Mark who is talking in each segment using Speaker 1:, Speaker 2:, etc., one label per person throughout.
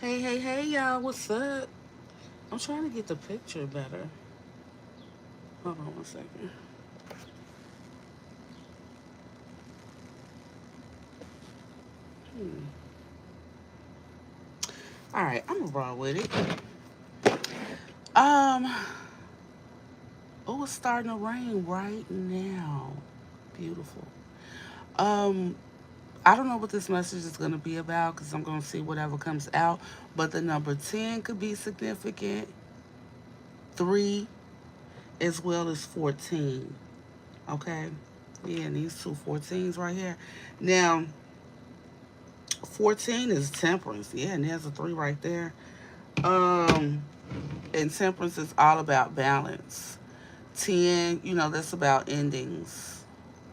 Speaker 1: Hey, hey, hey, y'all, what's up? I'm trying to get the picture better. Hold on one second. Hmm. All right, I'm gonna roll with it. Um, oh, it's starting to rain right now. Beautiful. Um, I don't know what this message is gonna be about because I'm gonna see whatever comes out. But the number 10 could be significant. Three, as well as 14. Okay. Yeah, and these two 14s right here. Now, 14 is temperance. Yeah, and there's a three right there. Um, and temperance is all about balance. 10, that's about endings.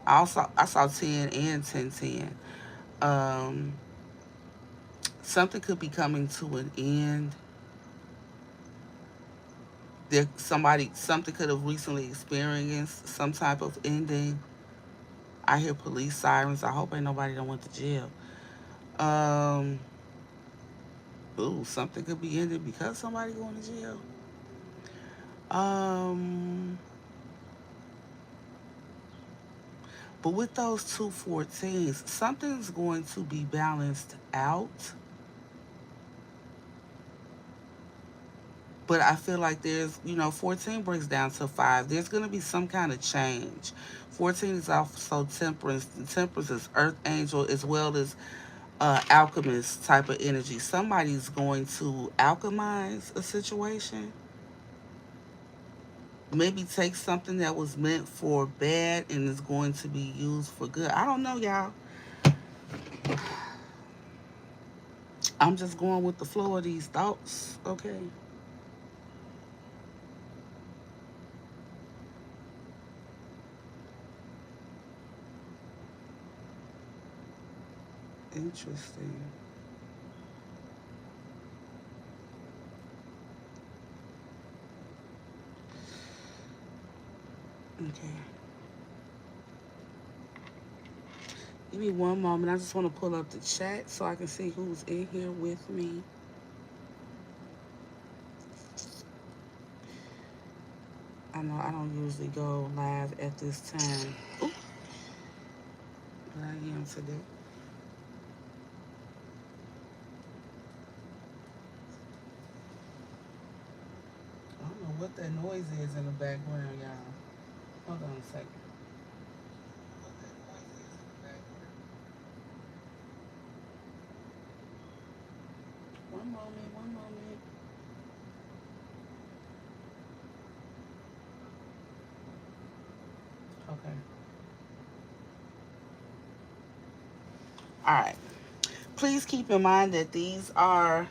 Speaker 1: I saw 10 and 1010. Um, something could be coming to an end. Something could have recently experienced some type of ending. I hear police sirens. I hope ain't nobody that went to jail. Um, ooh, something could be ended because somebody going to jail. Um, but with those two 14s, something's going to be balanced out. But I feel like 14 breaks down to five. There's going to be some kind of change. 14 is also temperance. Temperance is earth angel as well as alchemist type of energy. Somebody's going to alchemize a situation. Maybe take something that was meant for bad and is going to be used for good. I don't know, y'all. I'm just going with the flow of these thoughts. Okay. Interesting. Okay. Give me one moment. I just want to pull up the chat so I can see who's in here with me. I know I don't usually go live at this time. Ooh, but I am today. I don't know what that noise is in the background, y'all. Hold on a second. One moment, one moment. Okay. All right. Please keep in mind that these are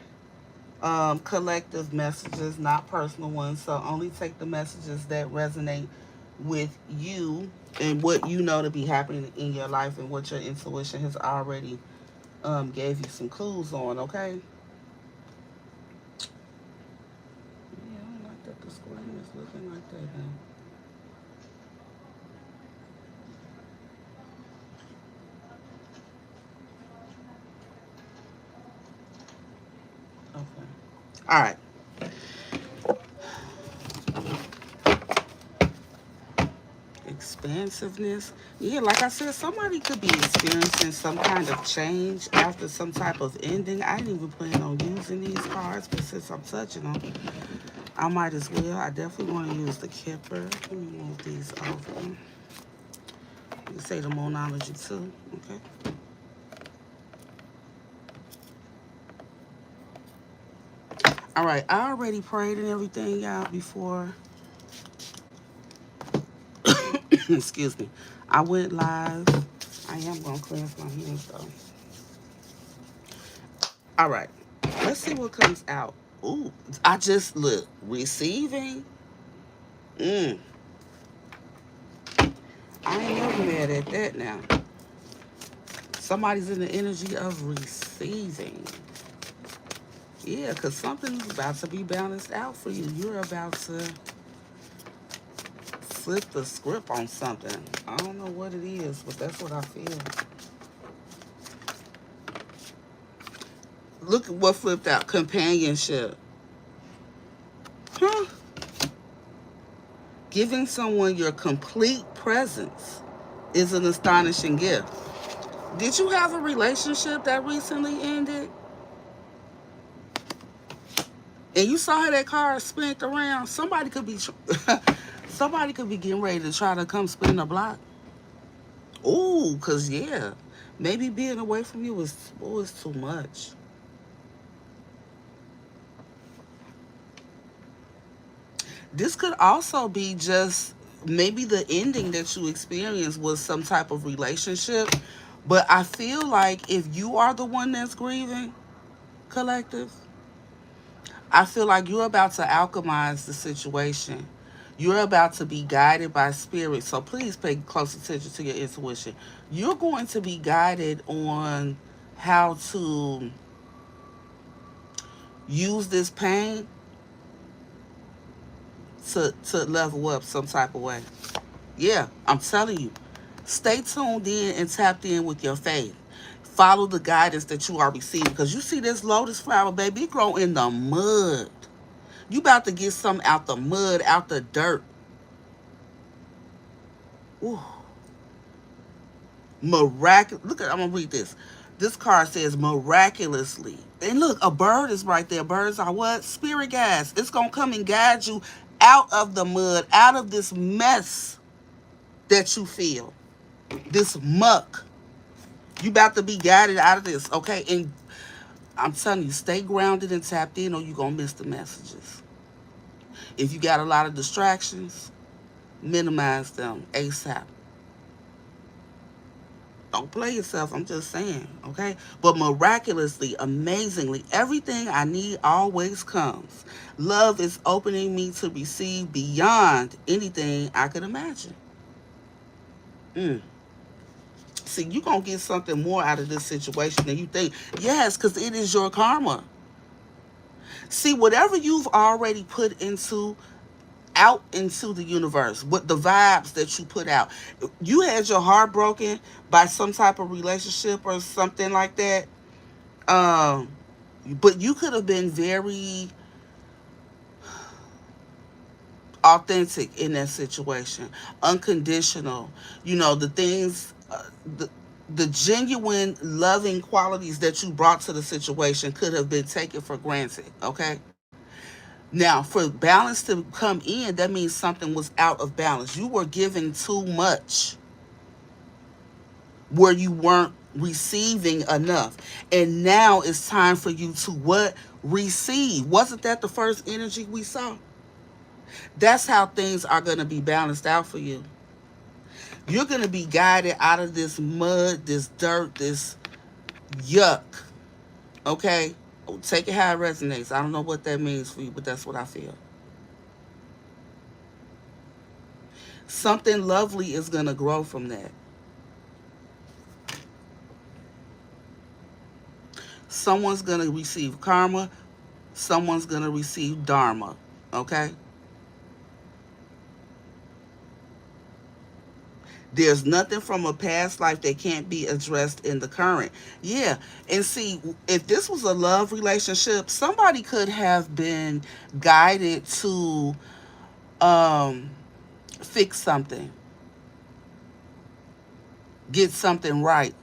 Speaker 1: collective messages, not personal ones. So only take the messages that resonate with you and what you know to be happening in your life and what your intuition has already gave you some clues on. Okay. Yeah, I don't like that the screen is looking like that now. Okay. All right. Expansiveness. Yeah, like I said, somebody could be experiencing some kind of change after some type of ending. I didn't even plan on using these cards, but since I'm touching them, I might as well. I definitely want to use the Kipper. Let me move these over. You say the monology too. Okay. All right. I already prayed and everything, y'all, before. Excuse me. I went live. I am going to cleanse my hands, though. All right. Let's see what comes out. Ooh, I just look. Receiving. Mm, I ain't never mad at that now. Somebody's in the energy of receiving. Yeah, because something's about to be balanced out for you. You're about to flip the script on something. I don't know what it is, but that's what I feel. Look at what flipped out. Companionship. Huh? Giving someone your complete presence is an astonishing gift. Did you have a relationship that recently ended? And you saw how that car spent around? Somebody could be somebody could be getting ready to try to come spin a block. Ooh, cause yeah, maybe being away from you was too much. This could also be just maybe the ending that you experienced was some type of relationship. But I feel like if you are the one that's grieving, collective, I feel like you're about to alchemize the situation. You're about to be guided by spirit. So please pay close attention to your intuition. You're going to be guided on how to use this pain to level up some type of way. Yeah, I'm telling you. Stay tuned in and tapped in with your faith. Follow the guidance that you are receiving. Because you see this lotus flower, baby, it grow in the mud. You about to get something out the mud, out the dirt. Ooh. Look at, I'm going to read this. This card says miraculously. And look, a bird is right there. Birds are what? Spirit guides. It's going to come and guide you out of the mud, out of this mess that you feel. This muck. You about to be guided out of this, okay? And I'm telling you, stay grounded and tapped in or you're going to miss the messages. If you got a lot of distractions, minimize them ASAP. Don't play yourself, I'm just saying, okay? But miraculously, amazingly, everything I need always comes. Love is opening me to receive beyond anything I could imagine. Mm. See, you're going to get something more out of this situation than you think. Yes, because it is your karma. See, whatever you've already put into out into the universe, what the vibes that you put out. You had your heart broken by some type of relationship or something like that. Um, but you could have been very authentic in that situation, unconditional. You know, the things, the genuine loving qualities that you brought to the situation could have been taken for granted. Okay. Now, for balance to come in, that means something was out of balance. You were given too much where you weren't receiving enough. And now it's time for you to what? Receive. Wasn't that the first energy we saw? That's how things are going to be balanced out for you. You're going to be guided out of this mud, this dirt, this yuck. Okay? Take it how it resonates. I don't know what that means for you, but that's what I feel. Something lovely is going to grow from that. Someone's going to receive karma. Someone's going to receive dharma. Okay? There's nothing from a past life that can't be addressed in the current. Yeah. And see, if this was a love relationship, somebody could have been guided to um, fix something, get something right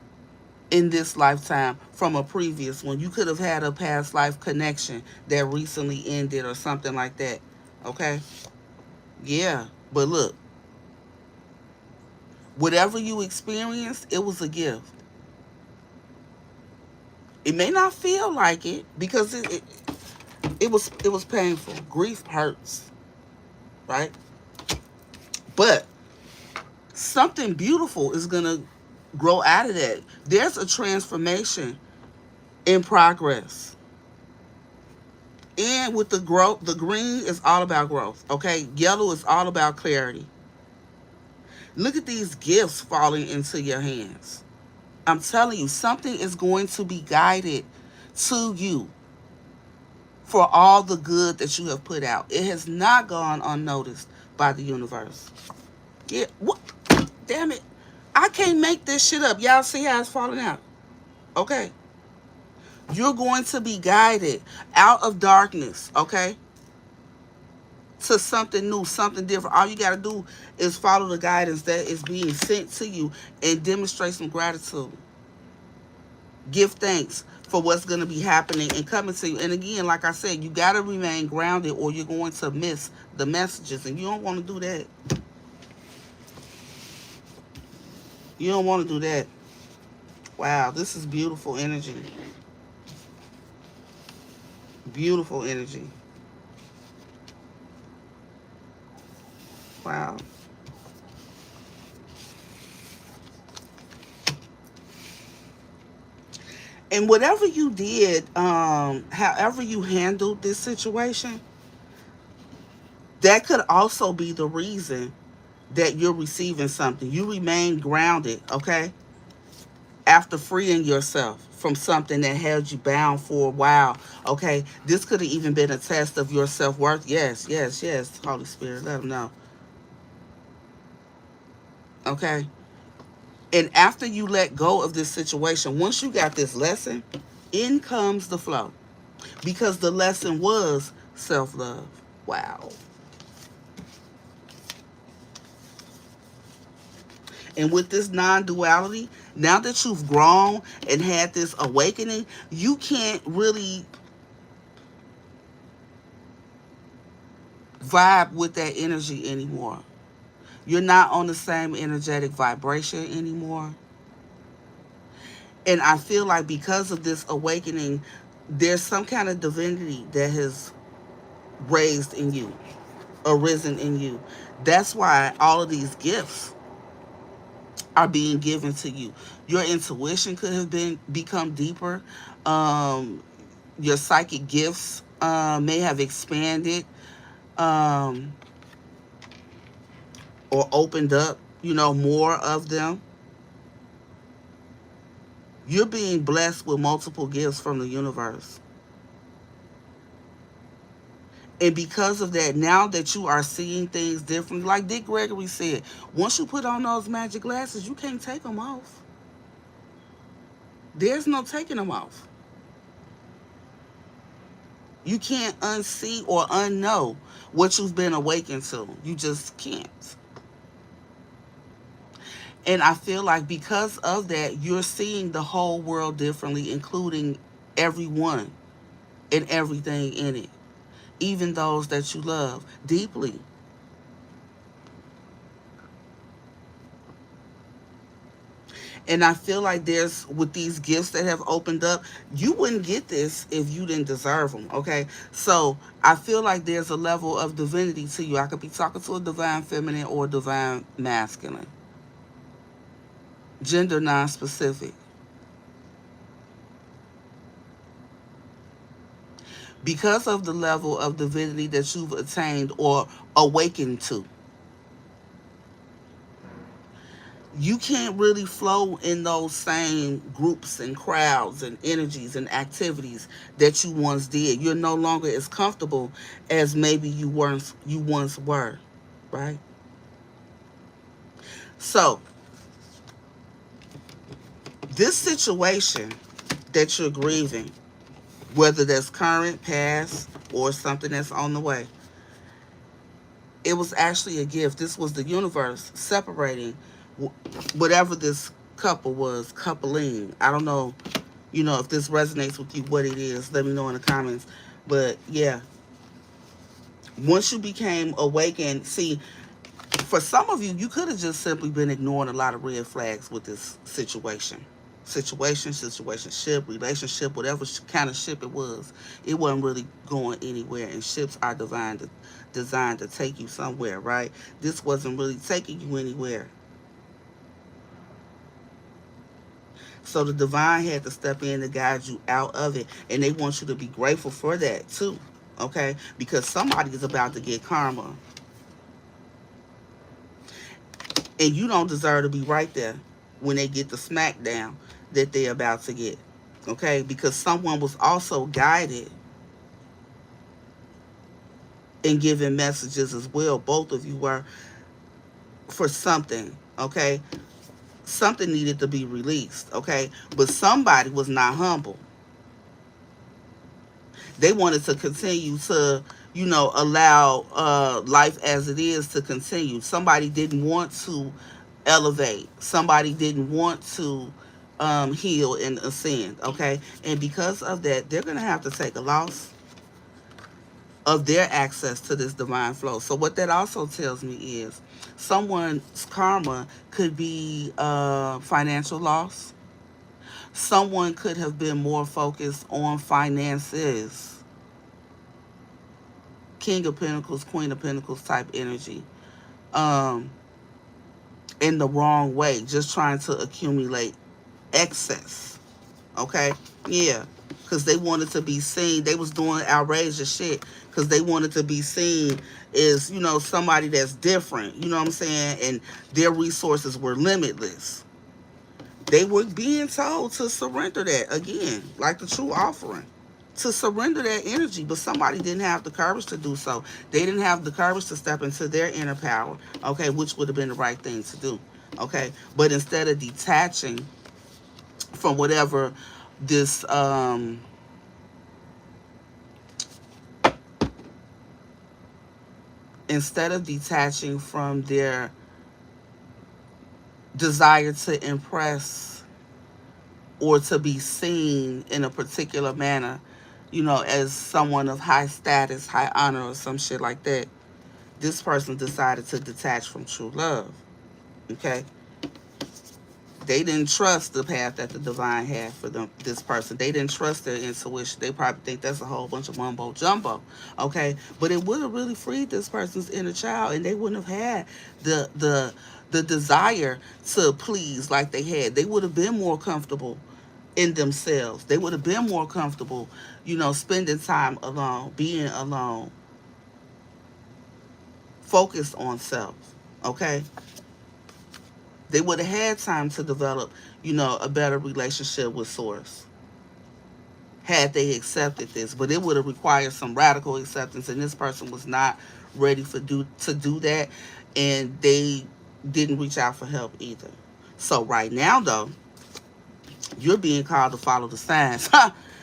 Speaker 1: in this lifetime from a previous one. You could have had a past life connection that recently ended or something like that. Okay? Yeah. But look, whatever you experienced, it was a gift. It may not feel like it because it was painful. Grief hurts, right? But something beautiful is gonna grow out of that. There's a transformation in progress. And with the growth, the green is all about growth. Okay, yellow is all about clarity. Look at these gifts falling into your hands. I'm telling you, something is going to be guided to you for all the good that you have put out. It has not gone unnoticed by the universe. Yeah, what? Damn it. I can't make this shit up. Y'all see how it's falling out. Okay. You're going to be guided out of darkness, okay, to something new, something different. All you got to do is follow the guidance that is being sent to you and demonstrate some gratitude. Give thanks for what's going to be happening and coming to you. And again, like I said, you got to remain grounded or you're going to miss the messages. And you don't want to do that. You don't want to do that. Wow, this is beautiful energy. Beautiful energy. Wow. And whatever you did, however you handled this situation, that could also be the reason that you're receiving something. You remain grounded, okay? After freeing yourself from something that held you bound for a while, okay? This could have even been a test of your self-worth. Yes, yes, yes. Holy Spirit, let them know, okay? And after you let go of this situation, once you got this lesson, in comes the flow. Because the lesson was self-love. Wow. And with this non-duality, now that you've grown and had this awakening, you can't really vibe with that energy anymore. You're not on the same energetic vibration anymore. And I feel like because of this awakening, there's some kind of divinity that has raised in you, arisen in you. That's why all of these gifts are being given to you. Your intuition could have been become deeper. Um, your psychic gifts may have expanded um, or opened up, more of them. You're being blessed with multiple gifts from the universe. And because of that, now that you are seeing things differently, like Dick Gregory said, once you put on those magic glasses, you can't take them off. There's no taking them off. You can't unsee or unknow what you've been awakened to. You just can't. And I feel like because of that, you're seeing the whole world differently, including everyone and everything in it, even those that you love deeply. And I feel like there's, with these gifts that have opened up, you wouldn't get this if you didn't deserve them, okay? So I feel like there's a level of divinity to you. I could be talking to a divine feminine or a divine masculine, gender non-specific. Because of the level of divinity that you've attained or awakened to, you can't really flow in those same groups and crowds and energies and activities that you once did. You're no longer as comfortable as maybe you once were, right? So, this situation that you're grieving, whether that's current, past, or something that's on the way, it was actually a gift. This was the universe separating whatever this couple was, coupling. I don't know, if this resonates with you, what it is. Let me know in the comments. But yeah, once you became awakened, see, for some of you, you could have just simply been ignoring a lot of red flags with this situationship, relationship, whatever kind of ship it was. It wasn't really going anywhere. And ships are designed to take you somewhere, right? This wasn't really taking you anywhere. So the divine had to step in to guide you out of it. And they want you to be grateful for that too. Okay? Because somebody is about to get karma. And you don't deserve to be right there when they get the smackdown that they're about to get. Okay? Because someone was also guided and giving messages as well. Both of you were, for something. Okay? Something needed to be released. Okay? But somebody was not humble. They wanted to continue to, allow life as it is to continue. Somebody didn't want to elevate. Somebody didn't want to heal and ascend. Okay, and because of that, they're gonna have to take a loss of their access to this divine flow. So what that also tells me is someone's karma could be financial loss. Someone could have been more focused on finances. King of Pentacles, Queen of Pentacles type energy. Um, in the wrong way, just trying to accumulate excess. Okay? Yeah. Because they wanted to be seen. They was doing outrageous shit because they wanted to be seen as, somebody that's different. You know what I'm saying? And their resources were limitless. They were being told to surrender that again, like the true offering. To surrender that energy, but somebody didn't have the courage to do so. They didn't have the courage to step into their inner power, okay, which would have been the right thing to do, okay. But instead of detaching from whatever this instead of detaching from their desire to impress or to be seen in a particular manner, as someone of high status, high honor, or some shit like that, this person decided to detach from true love. Okay? They didn't trust the path that the divine had for them. This person, they didn't trust their intuition. They probably think that's a whole bunch of mumbo jumbo. Okay, but it would have really freed this person's inner child, and they wouldn't have had the desire to please like they had. They would have been more comfortable in themselves. They would have been more comfortable, spending time alone, being alone, focused on self. Okay, they would have had time to develop, a better relationship with Source had they accepted this. But it would have required some radical acceptance, and this person was not ready to do that, and they didn't reach out for help either. So right now, though, you're being called to follow the signs.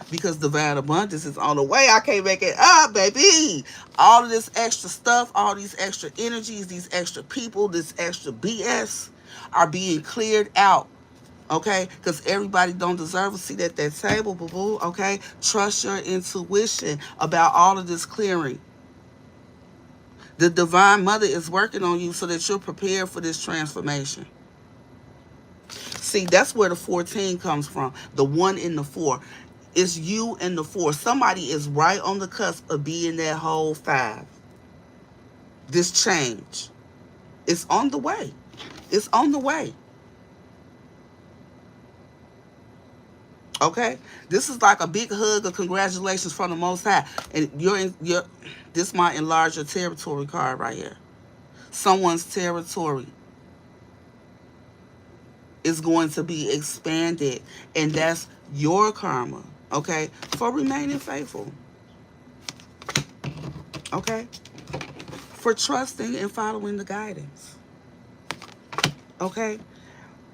Speaker 1: Because divine abundance is on the way. I can't make it up, baby. All of this extra stuff, all these extra energies, these extra people, this extra BS are being cleared out. Okay? Because everybody don't deserve a seat at that table, boo-boo. Okay? Trust your intuition about all of this clearing. The divine mother is working on you so that you're prepared for this transformation. See, that's where the 14 comes from. The 1 in the 4. It's you and the 4. Somebody is right on the cusp of being that whole 5. This change. It's on the way. It's on the way. Okay? This is like a big hug of congratulations from the Most High. And this might enlarge your territory card right here. Someone's territory is going to be expanded. And that's your karma. Okay? For remaining faithful. Okay? For trusting and following the guidance. Okay?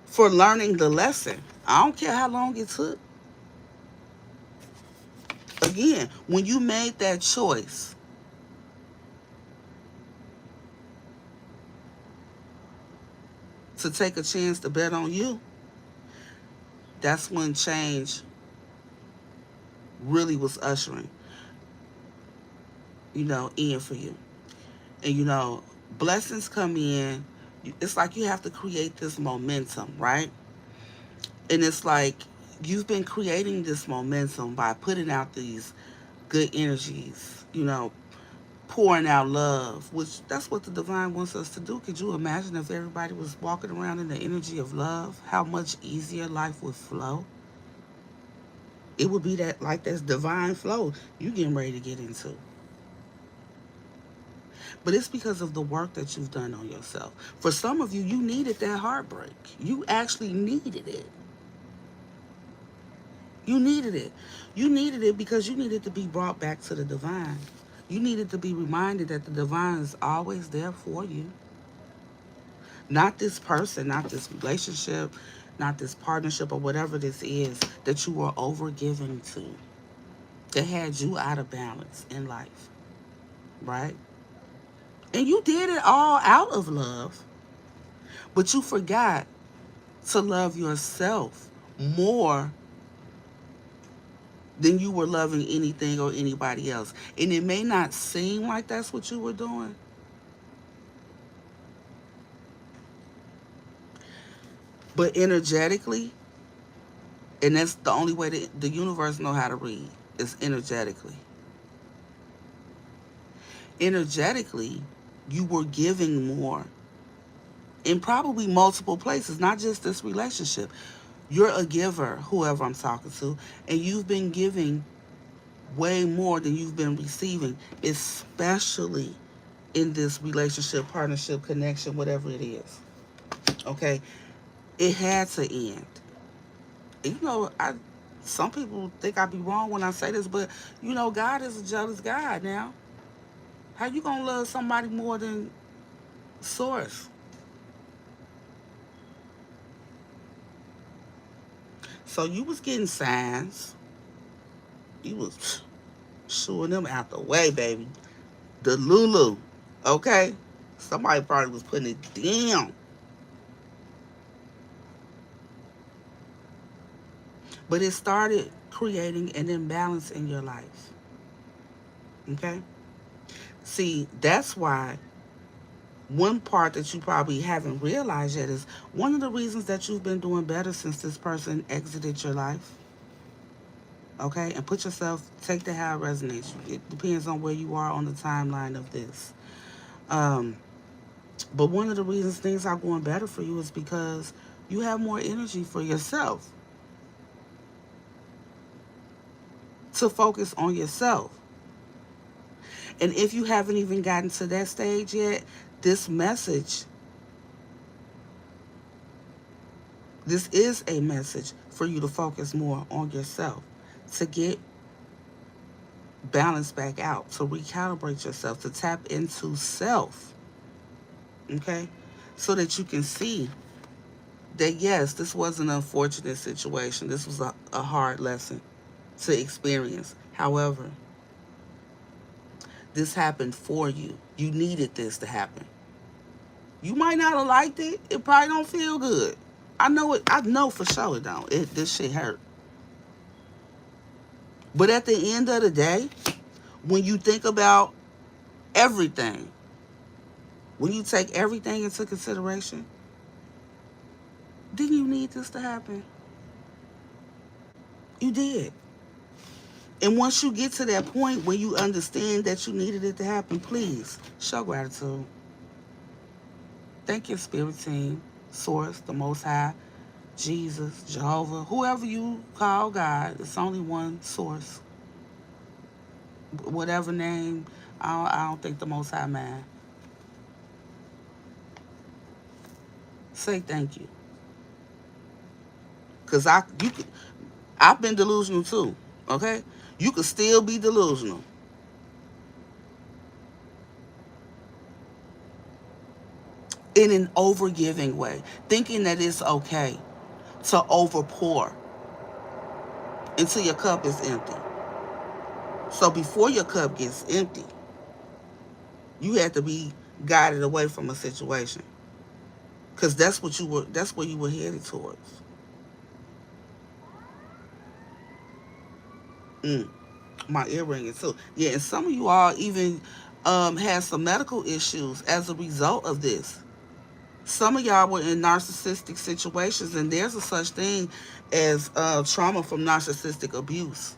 Speaker 1: For learning the lesson. I don't care how long it took. Again, when you made that choice to take a chance to bet on you, that's when change really was ushering, in for you. And, blessings come in. It's like you have to create this momentum, right? And it's like you've been creating this momentum by putting out these good energies, pouring out love, which that's what the divine wants us to do. Could you imagine if everybody was walking around in the energy of love, how much easier life would flow? It would be that like this divine flow you getting ready to get into. But it's because of the work that you've done on yourself. For some of you, you needed that heartbreak. You actually needed it. You needed it. You needed it because you needed to be brought back to the divine. You needed to be reminded that the divine is always there for you. Not this person, not this relationship, not this partnership or whatever this is that you were over giving to. that had you out of balance in life, right? And you did it all out of love, but you forgot to love yourself more than you were loving anything or anybody else. And it may not seem like that's what you were doing, but energetically, and that's the only way that the universe know how to read is energetically. Energetically, you were giving more in probably multiple places, not just this relationship. You're a giver, whoever I'm talking to, and you've been giving way more than you've been receiving, especially in this relationship, partnership, connection, whatever it is. Okay? It had to end. You know, some people think I be wrong when I say this, but you know, God is a jealous God now. How you gonna love somebody more than source? So you was getting signs. You was shooing them out the way, baby. The Lulu. Okay? Somebody probably was putting it down. But it started creating an imbalance in your life. Okay? See, that's why one part that you probably haven't realized yet is one of the reasons that you've been doing better since this person exited your life. Okay? And put yourself, take the how it resonates. It depends on where you are on the timeline of this. Um, but one of the reasons things are going better for you is because you have more energy for yourself to focus on yourself. And if you haven't even gotten to that stage yet, this message, this is a message for you to focus more on yourself, to get balance back out, to recalibrate yourself, to tap into self, okay? So that you can see that, yes, this was an unfortunate situation. This was a hard lesson to experience. However, this happened for you. You needed this to happen. You might not have liked it. It probably don't feel good. I know it. I know for sure it don't. This shit hurt. But at the end of the day, when you think about everything, when you take everything into consideration, didn't you need this to happen? You did. And once you get to that point where you understand that you needed it to happen, please show gratitude. Thank your spirit team, Source, the Most High, Jesus, Jehovah, whoever you call God. It's only one source. Whatever name, I don't think the Most High man. Say thank you, cause I've been delusional too. Okay, you could still be delusional in an overgiving way, thinking that it's okay to overpour until your cup is empty. So before your cup gets empty, you have to be guided away from a situation, cause that's what you were. That's where you were headed towards. Mm. My ear ringing too. Yeah, and some of you all even had some medical issues as a result of this. Some of y'all were in narcissistic situations, and there's a such thing as trauma from narcissistic abuse.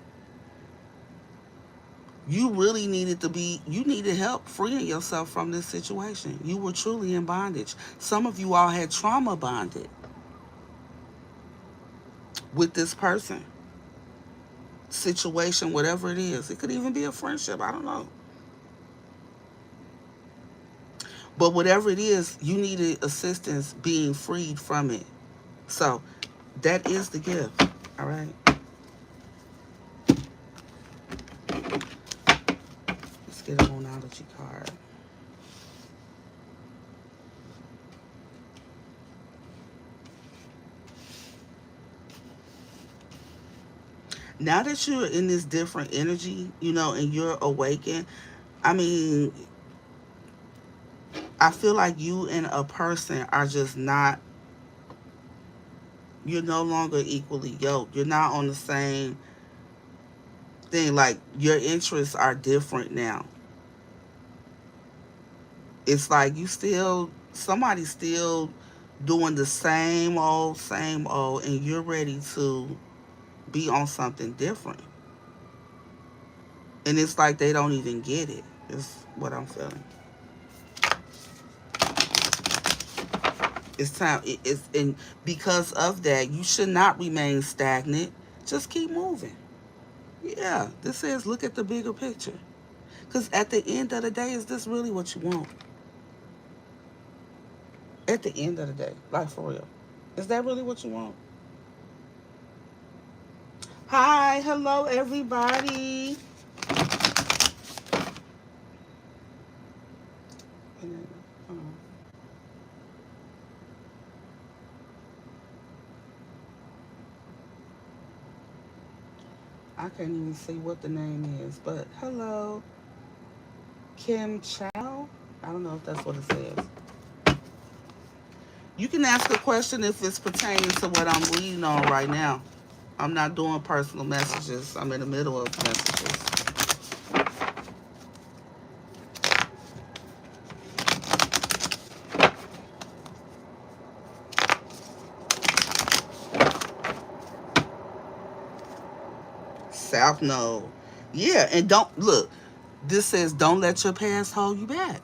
Speaker 1: You really needed to be, you needed help freeing yourself from this situation. You were truly in bondage. Some of you all had trauma bonded with this person, situation, whatever it is. It could even be a friendship. I don't know. But whatever it is, you needed assistance being freed from it. So that is the gift. All right. Let's get a monology card. Now that you're in this different energy, and you're awakened, I mean, I feel like you and a person are just not, you're no longer equally yoked. You're not on the same thing. Like, your interests are different now. It's like somebody's still doing the same old, and you're ready to be on something different. And it's like they don't even get it. Is what I'm feeling. It's time. And because of that, you should not remain stagnant. Just keep moving. Yeah, this says look at the bigger picture. Because at the end of the day, is this really what you want? At the end of the day, like for real, is that really what you want? Hi, hello, everybody. And then, I can't even see what the name is, but hello, Kim Chow. I don't know if that's what it says. You can ask a question if it's pertaining to what I'm reading on right now. I'm not doing personal messages. I'm in the middle of messages. South Node. Yeah, and don't look. This says don't let your past hold you back.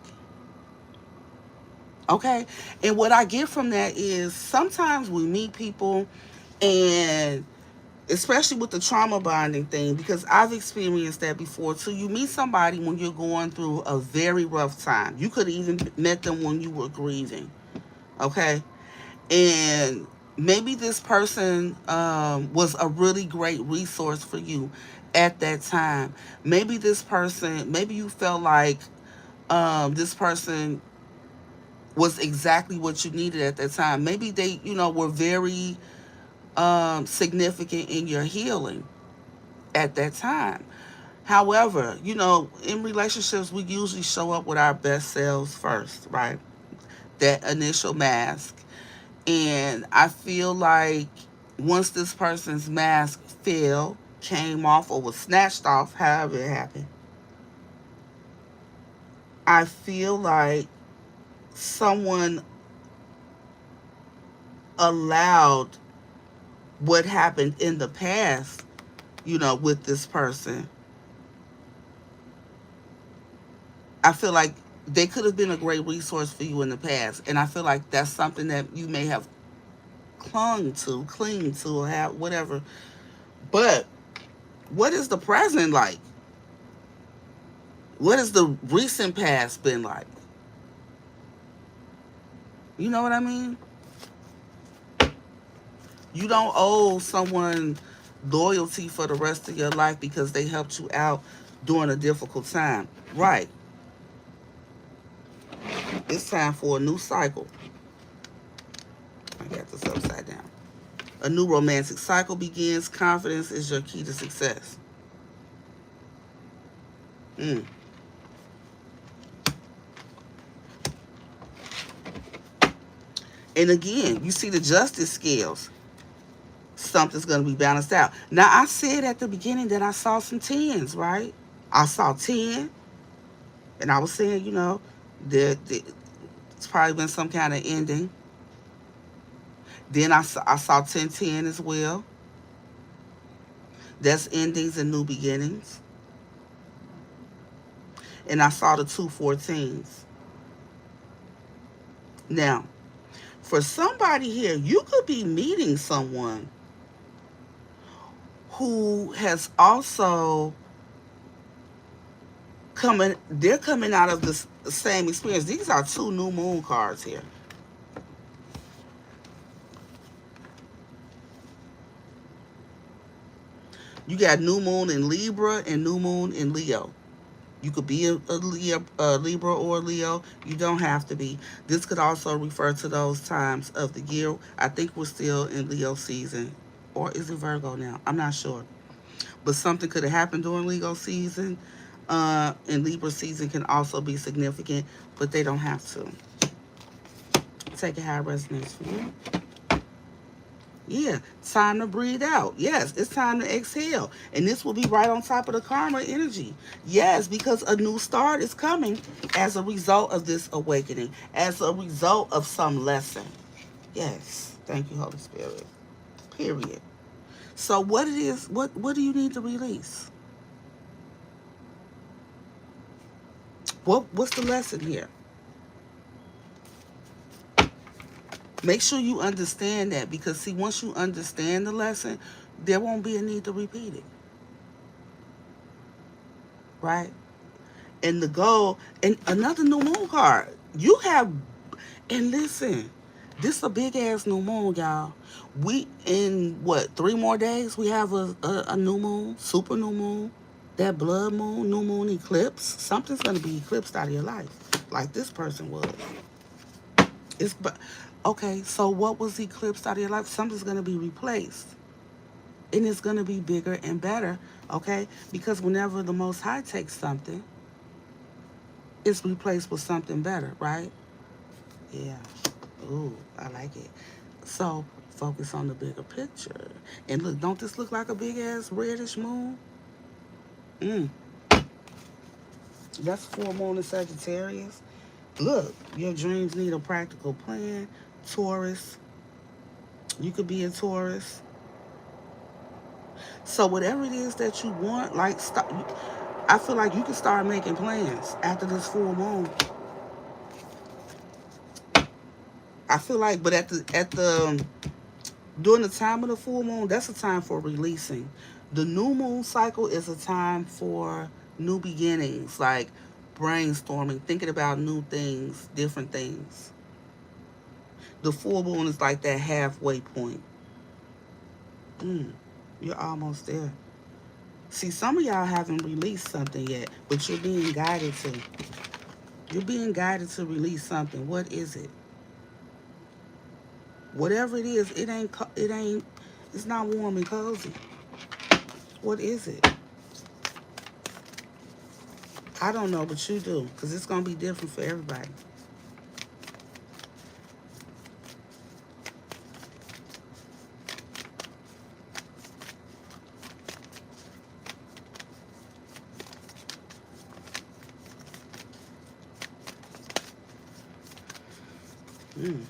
Speaker 1: Okay? And what I get from that is sometimes we meet people, and especially with the trauma bonding thing, because I've experienced that before too. You meet somebody when you're going through a very rough time. You could have even met them when you were grieving. Okay? And maybe this person was a really great resource for you at that time. Maybe you felt like this person was exactly what you needed at that time. Maybe they, were very significant in your healing at that time. However, in relationships, we usually show up with our best selves first, right? That initial mask. And I feel like once this person's mask fell, came off, or was snatched off, however it happened, I feel like someone allowed what happened in the past, with this person. I feel like they could have been a great resource for you in the past. And I feel like that's something that you may have cling to, or have whatever. But what is the present like? What has the recent past been like? You know what I mean? You don't owe someone loyalty for the rest of your life because they helped you out during a difficult time. Right. It's time for a new cycle. I got this upside down. A new romantic cycle begins. Confidence is your key to success. Mm. And again, you see the justice scales. Something's going to be balanced out. Now, I said at the beginning that I saw some tens, right? I saw 10, and I was saying, it's probably been some kind of ending. Then I saw 1010 as well. That's endings and new beginnings. And I saw the 214s. Now, for somebody here, you could be meeting someone who has also they're coming out of the same experience. These are two new moon cards here. You got new moon in Libra and new moon in Leo. You could be a Libra or a Leo. You don't have to be. This could also refer to those times of the year. I think we're still in Leo season. Or is it Virgo now? I'm not sure. but something could have happened during Leo season. And Libra season can also be significant, but they don't have to. Take it how it resonates for you. Yeah, time to breathe out. Yes, it's time to exhale. And this will be right on top of the karma energy. Yes, because a new start is coming as a result of this awakening, as a result of some lesson. Yes, thank you, Holy Spirit. Period. So what it is, what do you need to release? What's the lesson here? Make sure you understand that, because see, once you understand the lesson, there won't be a need to repeat it. Right? And the goal, and another new moon card. You have, and listen, this is a big ass new moon, y'all. We in what, 3 more days? We have a new moon, super new moon, that blood moon, new moon eclipse. Something's gonna be eclipsed out of your life, like this person was. It's okay. So what was eclipsed out of your life? Something's gonna be replaced, and it's gonna be bigger and better. Okay, because whenever the Most High takes something, it's replaced with something better, right? Yeah. Ooh, I like it. So focus on the bigger picture. And look, don't this look like a big ass reddish moon? Mm. That's full moon in Sagittarius. Look, your dreams need a practical plan. Taurus. You could be a Taurus. So whatever it is that you want, like I feel like you can start making plans after this full moon. I feel like, but at the during the time of the full moon, that's a time for releasing. The new moon cycle is a time for new beginnings, like brainstorming, thinking about new things, different things. The full moon is like that halfway point. Mm, you're almost there. See, some of y'all haven't released something yet, but you're being guided to. You're being guided to release something. What is it? Whatever it is, it's not warm and cozy. What is it? I don't know, but you do, because it's going to be different for everybody. Mm.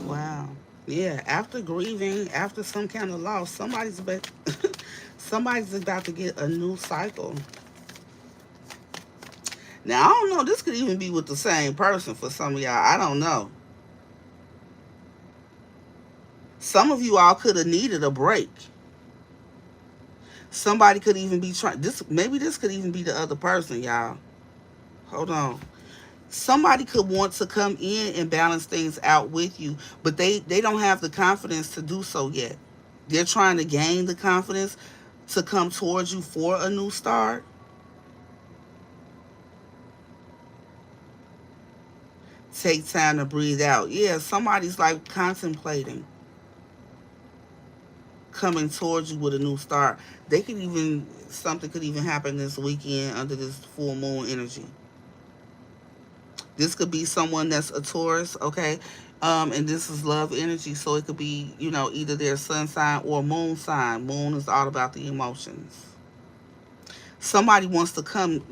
Speaker 1: Wow. Yeah, after grieving, after some kind of loss, somebody's about to get a new cycle. Now, I don't know, this could even be with the same person for some of y'all. I don't know. Some of you all could have needed a break. Somebody could even be trying this, maybe this could even be the other person, y'all. Hold on. Somebody could want to come in and balance things out with you, but they don't have the confidence to do so yet. They're trying to gain the confidence to come towards you for a new start. Take time to breathe out. Yeah, somebody's like contemplating coming towards you with a new start. They could even, something could even happen this weekend under this full moon energy. This could be someone that's a Taurus, okay? And this is love energy, so it could be, either their sun sign or moon sign. Moon is all about the emotions. Somebody wants to come,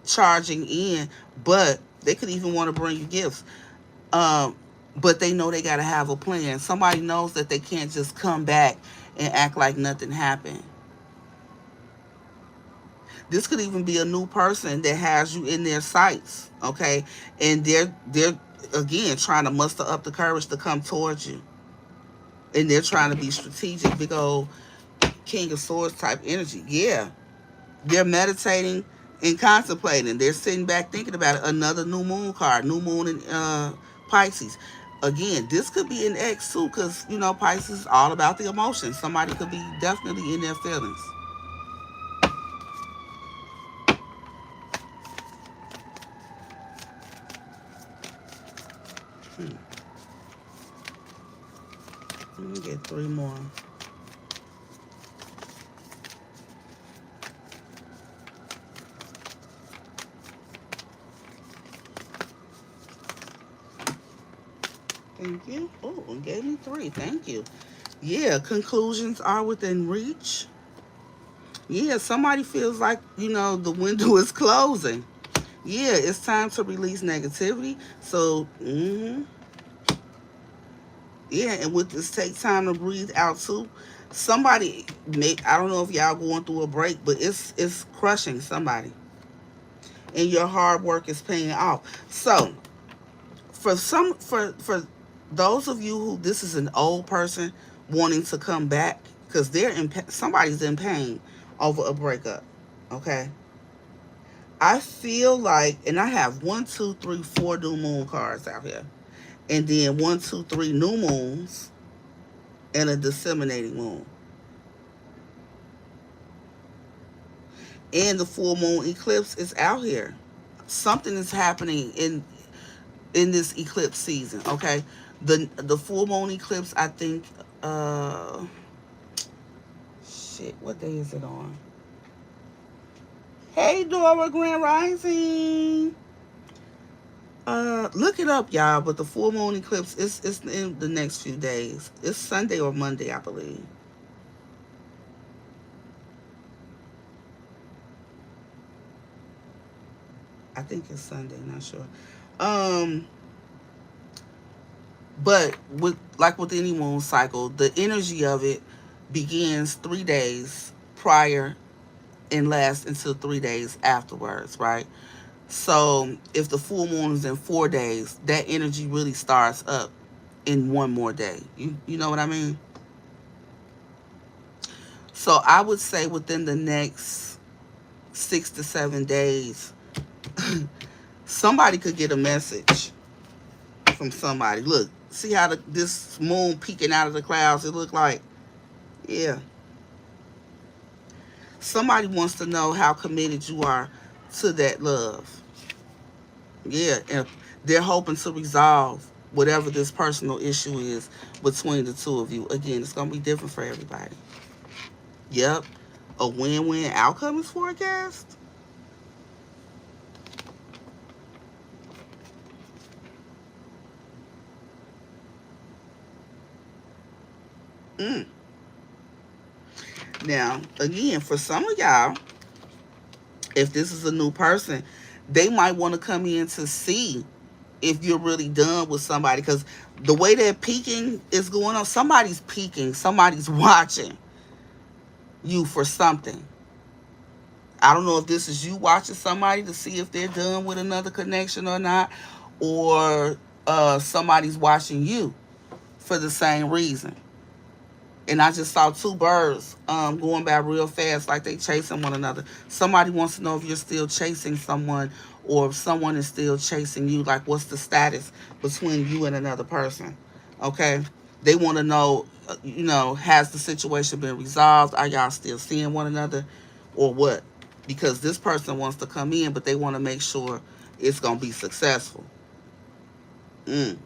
Speaker 1: charging in, but they could even want to bring you gifts. Um, but they know they got to have a plan. Somebody knows that they can't just come back and act like nothing happened. This could even be a new person that has you in their sights, okay? And they're again trying to muster up the courage to come towards you. And they're trying to be strategic, big old King of Swords type energy. Yeah. They're meditating and contemplating. They're sitting back thinking about it. Another new moon card, new moon in Pisces. Again, this could be an ex too, because Pisces is all about the emotions. Somebody could be definitely in their feelings. Hmm. Let me get three more. Thank you. Oh, it gave me three. Thank you. Yeah, conclusions are within reach. Yeah, somebody feels like, the window is closing. Yeah, it's time to release negativity. So, yeah, and with this, take time to breathe out too. Somebody, I don't know if y'all going through a break, but it's crushing somebody, and your hard work is paying off. So, for those of you who this is an old person wanting to come back because somebody's in pain over a breakup. Okay, I feel like, and I have one, two, three, four new moon cards out here, and then one, two, three new moons and a disseminating moon, and the full moon eclipse is out here. Something is happening in this eclipse season. Okay, the full moon eclipse, I think. Shit, what day is it on? Hey, Dora Grand Rising. Look it up, y'all. But the full moon eclipse is in the next few days. It's Sunday or Monday, I believe. I think it's Sunday. Not sure. Um, but with any moon cycle, the energy of it begins 3 days prior and lasts until 3 days afterwards, right? So if the full moon is in 4 days, that energy really starts up in one more day. You know what I mean? So I would say within the next 6 to 7 days, somebody could get a message from somebody. Look, see how this moon peeking out of the clouds? It look like, yeah. Somebody wants to know how committed you are to that love. Yeah, and they're hoping to resolve whatever this personal issue is between the two of you. Again, it's going to be different for everybody. Yep. A win-win outcome is forecast. Mm. Now, again, for some of y'all, if this is a new person, they might want to come in to see if you're really done with somebody, because the way that peeking is going on, somebody's peeking, somebody's watching you for something. I don't know if this is you watching somebody to see if they're done with another connection or not, or somebody's watching you for the same reason. And I just saw two birds going by real fast like they chasing one another. Somebody wants to know if you're still chasing someone or if someone is still chasing you. Like, what's the status between you and another person? Okay? They want to know, has the situation been resolved? Are y'all still seeing one another or what? Because this person wants to come in, but they want to make sure it's going to be successful. Mm.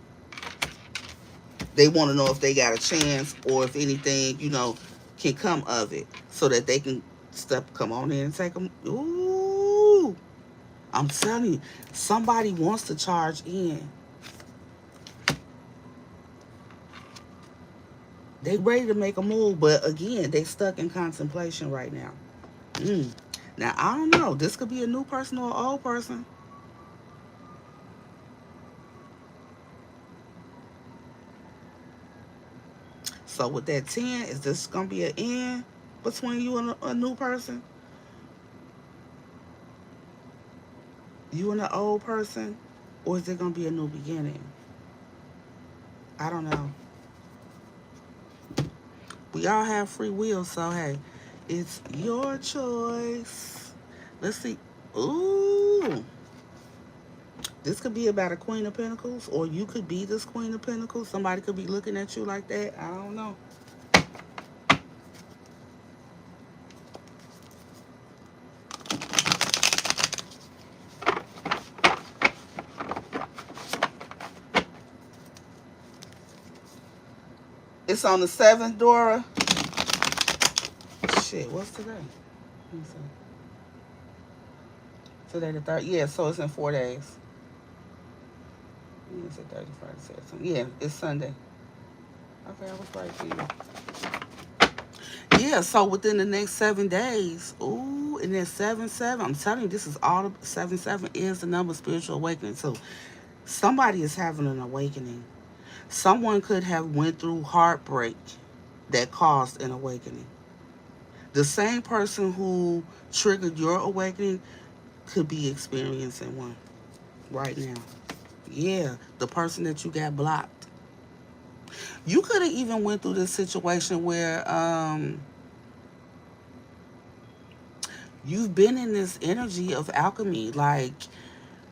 Speaker 1: They want to know if they got a chance or if anything, can come of it so that they can come on in and take them. Ooh, I'm telling you, somebody wants to charge in. They ready to make a move, but again, they stuck in contemplation right now. Mm. Now, I don't know. This could be a new person or an old person. So with that 10, is this going to be an end between you and a new person? You and an old person? Or is it going to be a new beginning? I don't know. We all have free will, so hey, it's your choice. Let's see. Ooh. This could be about a Queen of Pentacles, or you could be this Queen of Pentacles. Somebody could be looking at you like that. I don't know. It's on the 7th, Dora. Shit, what's today? Let me see. Today the 3rd. Yeah, so it's in 4 days. It's a 30, Friday, Saturday. Yeah, it's Sunday. Okay, I was right there. Yeah, so within the next 7 days, ooh, and then 7-7. I'm telling you, this is all 7-7 is the number of spiritual awakening. So somebody is having an awakening. Someone could have went through heartbreak that caused an awakening. The same person who triggered your awakening could be experiencing one right now. Yeah, the person that you got blocked. You could have even went through this situation where you've been in this energy of alchemy. Like,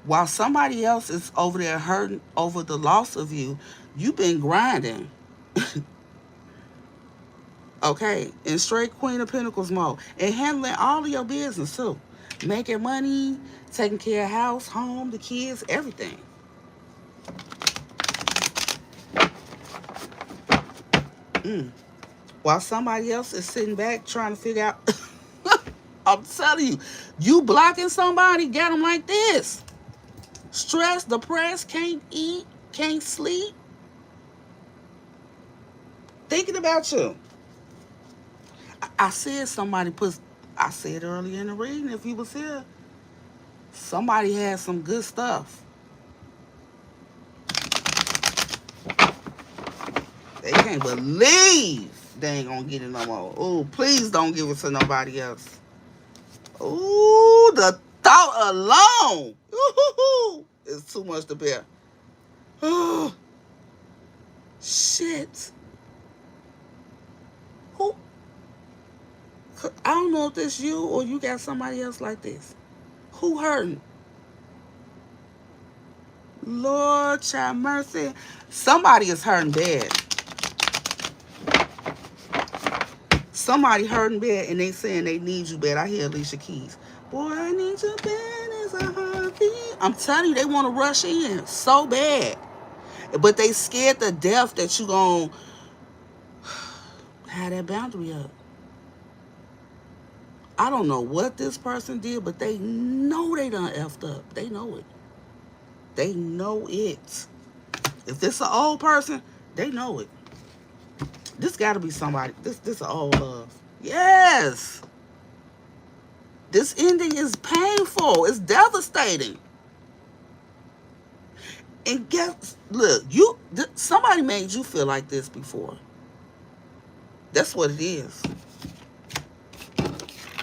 Speaker 1: while somebody else is over there hurting over the loss of you, you've been grinding. Okay, in straight Queen of Pentacles mode. And handling all of your business too. Making money, taking care of house, home, the kids, everything. While somebody else is sitting back trying to figure out. I'm telling you, you blocking somebody, got them like this. Stressed, depressed, can't eat, can't sleep. Thinking about you. I said somebody put, I said earlier in the reading, if you was here, somebody had some good stuff. They can't believe they ain't gonna get it no more. Oh, please don't give it to nobody else. Ooh, the thought alone is too much to bear. Oh, shit. Who? I don't know if it's you or you got somebody else like this. Who hurting? Lord, child mercy. Somebody is hurting bad. Somebody hurting bad and they saying they need you bad. I hear Alicia Keys. Boy, I need you bad as a heartbeat. I'm telling you, they want to rush in so bad. But they scared to death that you gonna have that boundary up. I don't know what this person did, but they know they done effed up. They know it. They know it. If this an old person, they know it. This got to be somebody. This an old love. Yes. This ending is painful. It's devastating. And guess, look, somebody made you feel like this before. That's what it is.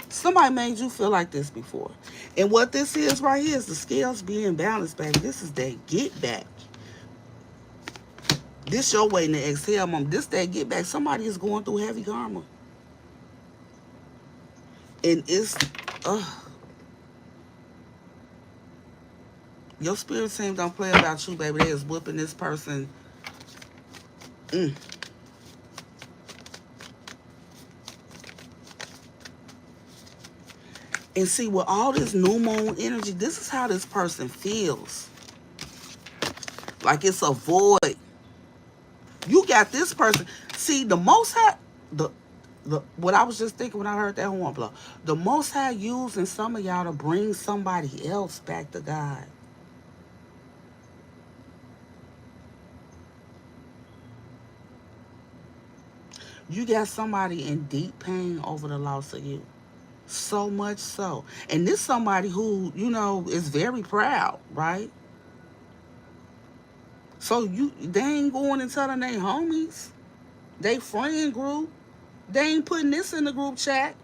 Speaker 1: Somebody made you feel like this before. And what this is right here is the scales being balanced, baby. This is that get back. This your waiting to exhale, mom. This that get back. Somebody is going through heavy karma. And it's, your spirit team don't play about you, baby. They is whooping this person. And see, with all this new moon energy, this is how this person feels. Like it's a void. You got this person. See, the Most High, what I was just thinking when I heard that horn blow. The Most High using some of y'all to bring somebody else back to God. You got somebody in deep pain over the loss of you. So much so. And this somebody who, is very proud, right? So they ain't going and telling their homies, they friend group. They ain't putting this in the group chat.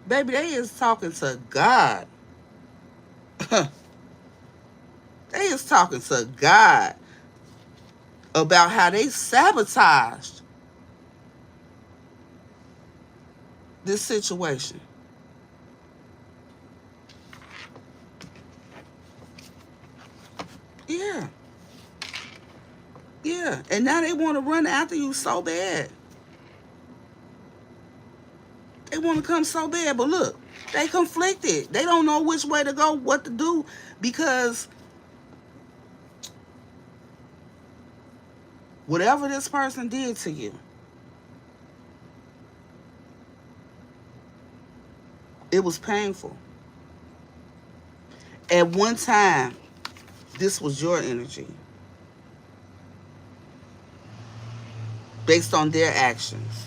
Speaker 1: Baby, they is talking to God. They is talking to God about how they sabotaged this situation. Yeah. Yeah. And now they want to run after you so bad. They want to come so bad. But look, they conflicted. They don't know which way to go, what to do. Because whatever this person did to you, It was painful. At one time, this was your energy based on their actions.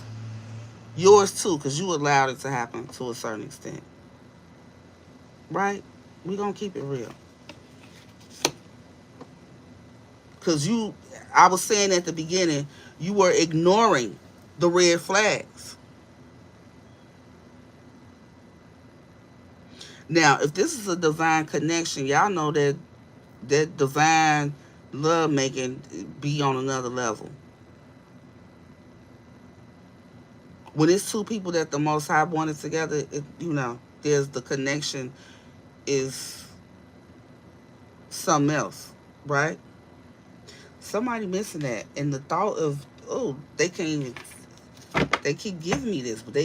Speaker 1: Yours too, because you allowed it to happen to a certain extent. Right? We're going to keep it real. Because I was saying at the beginning, you were ignoring the red flags. Now, if this is a divine connection, y'all know that divine love making be on another level. When it's two people that the Most High wanted together, there's the connection is something else, right? Somebody missing that, and the thought of, oh, they can't even, they keep giving me this, but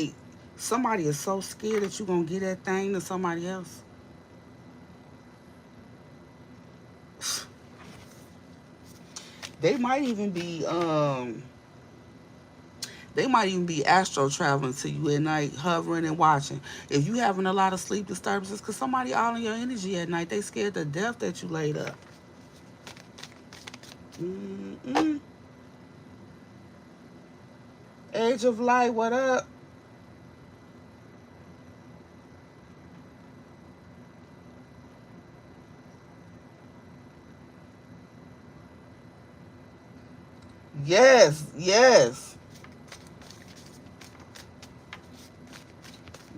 Speaker 1: somebody is so scared that you're gonna give that thing to somebody else. They might even be astro traveling to you at night, hovering and watching. If you having a lot of sleep disturbances, cause somebody all in your energy at night, they scared to death that you laid up. Mm-mm. Age of Light, what up? Yes, yes.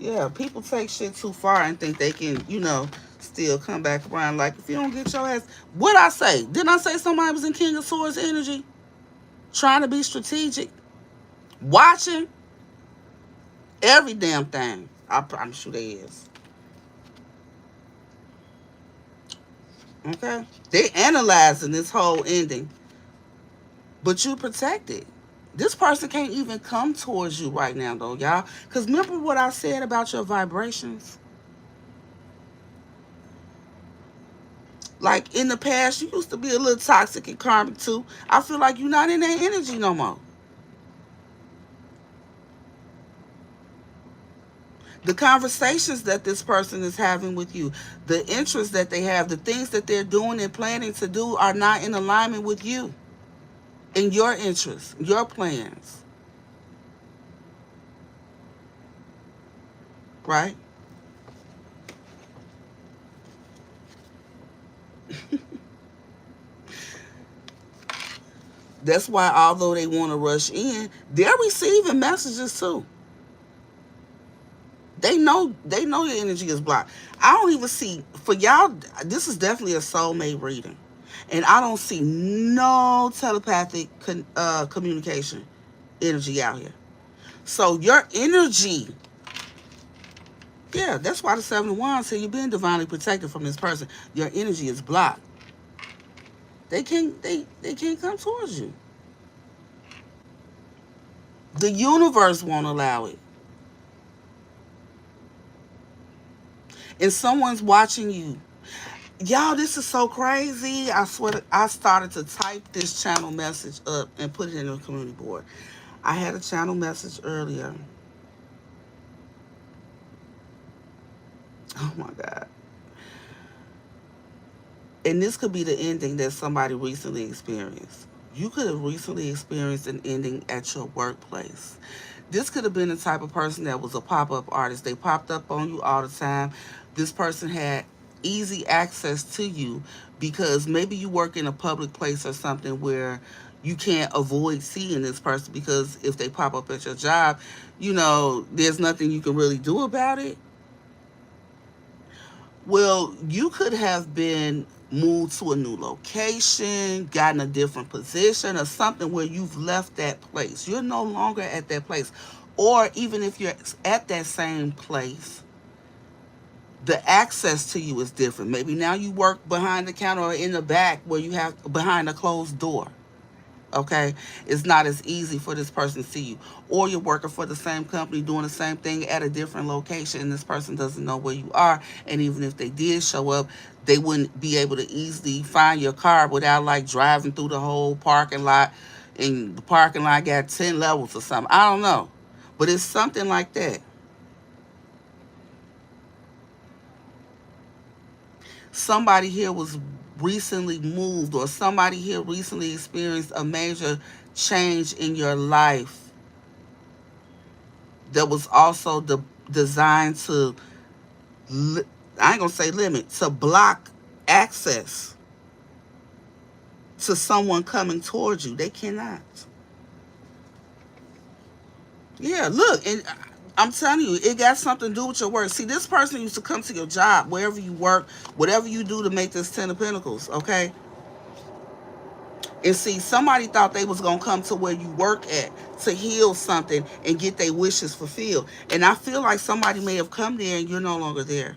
Speaker 1: Yeah, people take shit too far and think they can, still come back around. Like, if you don't get your ass. What I say? Didn't I say somebody was in King of Swords energy? Trying to be strategic? Watching every damn thing. I'm sure they is. Okay? They analyzing this whole ending, but you protected. This person can't even come towards you right now, though, y'all. Because remember what I said about your vibrations? Like in the past, you used to be a little toxic and karmic too. I feel like you're not in that energy no more. The conversations that this person is having with you, the interests that they have, the things that they're doing and planning to do are not in alignment with you and your interests, your plans, right? That's why, although they want to rush in, they're receiving messages too. They know your energy is blocked. I don't even see for y'all. This is definitely a soulmate reading, and I don't see no telepathic communication energy out here. So your energy, yeah, that's why the 7 of Wands say you're being divinely protected from this person. Your energy is blocked. They can't come towards you. The universe won't allow it. And someone's watching you. Y'all, this is so crazy. I swear I started to type this channel message up and put it in the community board. I had a channel message earlier. Oh my God. And this could be the ending that somebody recently experienced. You could have recently experienced an ending at your workplace. This could have been the type of person that was a pop-up artist. They popped up on you all the time. This person had easy access to you because maybe you work in a public place or something where you can't avoid seeing this person because if they pop up at your job, there's nothing you can really do about it. Well, you could have been moved to a new location, gotten a different position, or something where you've left that place. You're no longer at that place. Or even if you're at that same place, the access to you is different. Maybe now you work behind the counter or in the back where you have behind a closed door. Okay, it's not as easy for this person to see you, or you're working for the same company doing the same thing at a different location and this person doesn't know where you are, and even if they did show up, they wouldn't be able to easily find your car without like driving through the whole parking lot, and the parking lot got 10 levels or something. I don't know, but it's something like that. somebody here was recently moved, or somebody here recently experienced a major change in your life that was also designed to, I ain't gonna say limit, to block access to someone coming towards you. They cannot. Yeah, look, and I'm telling you, it got something to do with your work. See, this person used to come to your job, wherever you work, whatever you do to make this Ten of Pentacles, okay? And see, somebody thought they was going to come to where you work at to heal something and get their wishes fulfilled. And I feel like somebody may have come there and you're no longer there.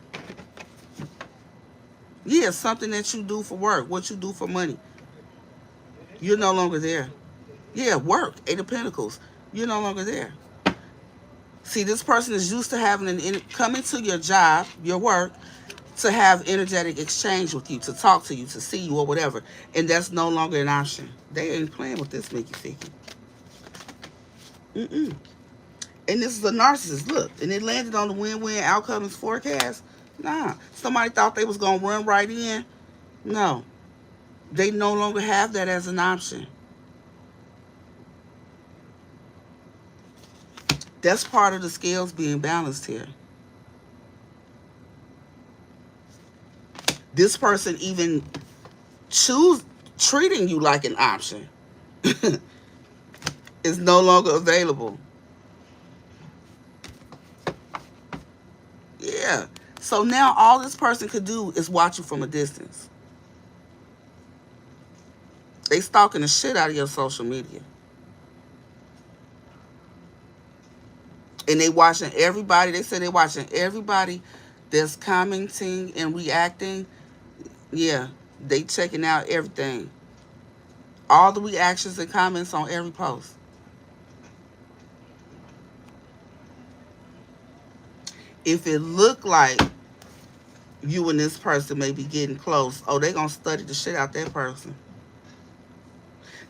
Speaker 1: Yeah, something that you do for work, what you do for money. You're no longer there. Yeah, work, Eight of Pentacles. You're no longer there. See, this person is used to having coming to your job, your work, to have energetic exchange with you, to talk to you, to see you or whatever. And that's no longer an option. They ain't playing with this Mickey Ficky. Mm-mm. And this is a narcissist. Look, and it landed on the win-win outcomes forecast. Nah, somebody thought they was going to run right in. No, they no longer have that as an option. That's part of the scales being balanced here. This person even treating you like an option is no longer available. Yeah. So now all this person could do is watch you from a distance. They stalking the shit out of your social media. And they watching everybody. They say they watching everybody that's commenting and reacting. Yeah. They checking out everything. All the reactions and comments on every post. If it looked like you and this person may be getting close, oh, they gonna study the shit out that person.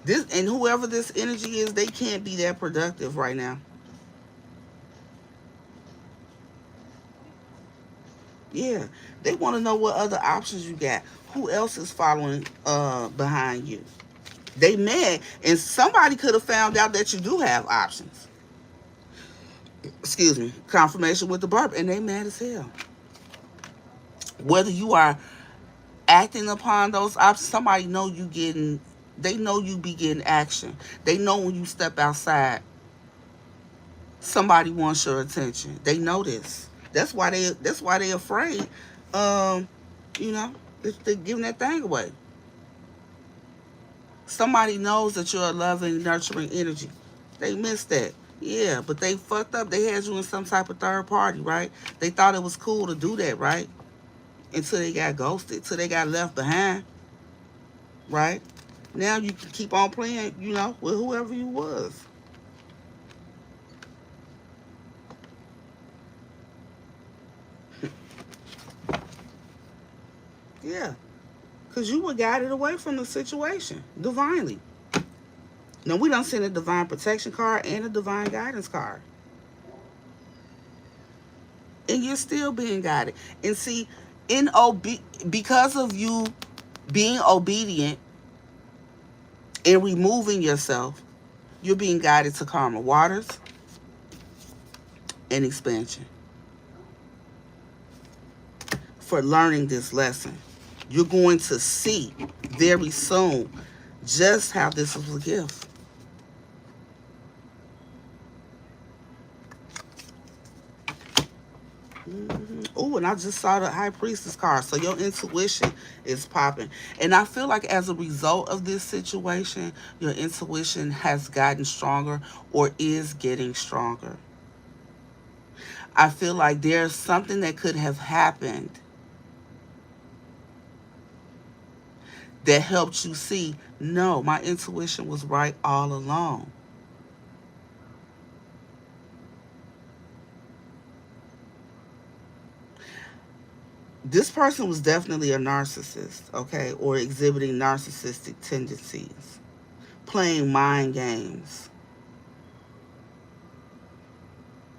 Speaker 1: This, and whoever this energy is, they can't be that productive right now. Yeah, they want to know what other options you got. Who else is following behind you? They mad, and somebody could have found out that you do have options. Excuse me, confirmation with the burp, and they mad as hell. Whether you are acting upon those options, somebody know you getting. They know you be getting action. They know when you step outside, somebody wants your attention. They know this. That's why they. That's why they afraid. Um, you know, they're giving that thing away. Somebody knows that you're a loving, nurturing energy. They missed that. Yeah, but they fucked up. They had you in some type of third party, right? They thought it was cool to do that, right? Until they got ghosted, till they got left behind, right? Now you can keep on playing, with whoever you was. Yeah, because you were guided away from the situation divinely. Now, we done send a divine protection card and a divine guidance card. And you're still being guided. And see, because of you being obedient and removing yourself, you're being guided to calmer waters and expansion for learning this lesson. You're going to see very soon just how this was a gift. Oh, and I just saw the High Priestess card. So your intuition is popping. And I feel like as a result of this situation, your intuition has gotten stronger or is getting stronger. I feel like there's something that could have happened that helped you see, no, my intuition was right all along. This person was definitely a narcissist, okay, or exhibiting narcissistic tendencies, playing mind games,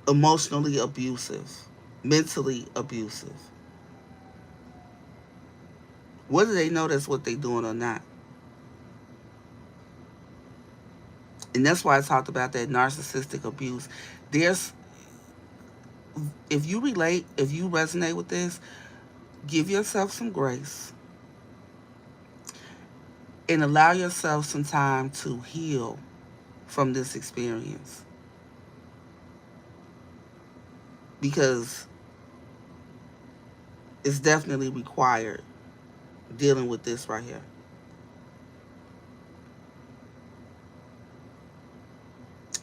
Speaker 1: emotionally abusive, mentally abusive. Whether they know that's what they're doing or not. And that's why I talked about that narcissistic abuse. There's, if you relate, if you resonate with this, give yourself some grace and allow yourself some time to heal from this experience, because it's definitely required dealing with this right here.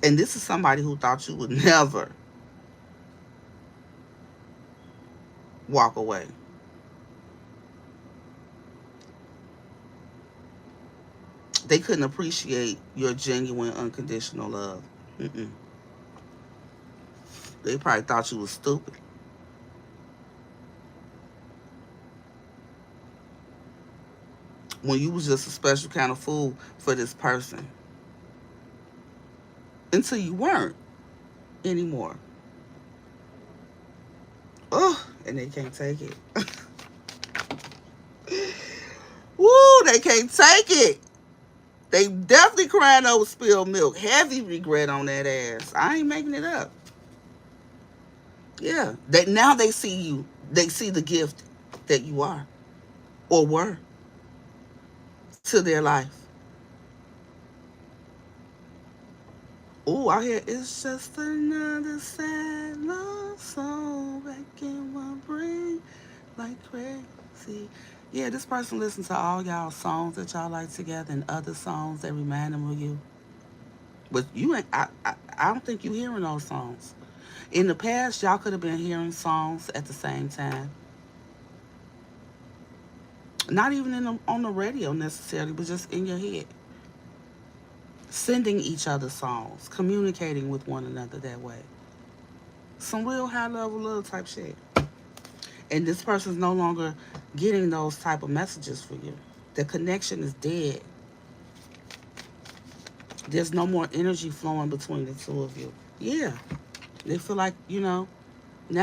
Speaker 1: And this is somebody who thought you would never walk away. They couldn't appreciate your genuine, unconditional love. Mm-mm. They probably thought you was stupid. When you was just a special kind of fool for this person. Until you weren't anymore. Oh, and they can't take it. Woo, they can't take it. They definitely crying over spilled milk. Heavy regret on that ass. I ain't making it up. Yeah. Now they see you. They see the gift that you are or were to their life. Oh, I hear it's just another sad love song back in my brain like crazy. Yeah, this person listens to all y'all songs that y'all like together and other songs that remind them of you. But you ain't. I don't think you hearing those songs. In the past, y'all could have been hearing songs at the same time. Not even on the radio necessarily, but just in your head. Sending each other songs, communicating with one another that way. Some real high level love type shit. And this person's no longer getting those type of messages for you. The connection is dead. There's no more energy flowing between the two of you. Yeah. They feel like, now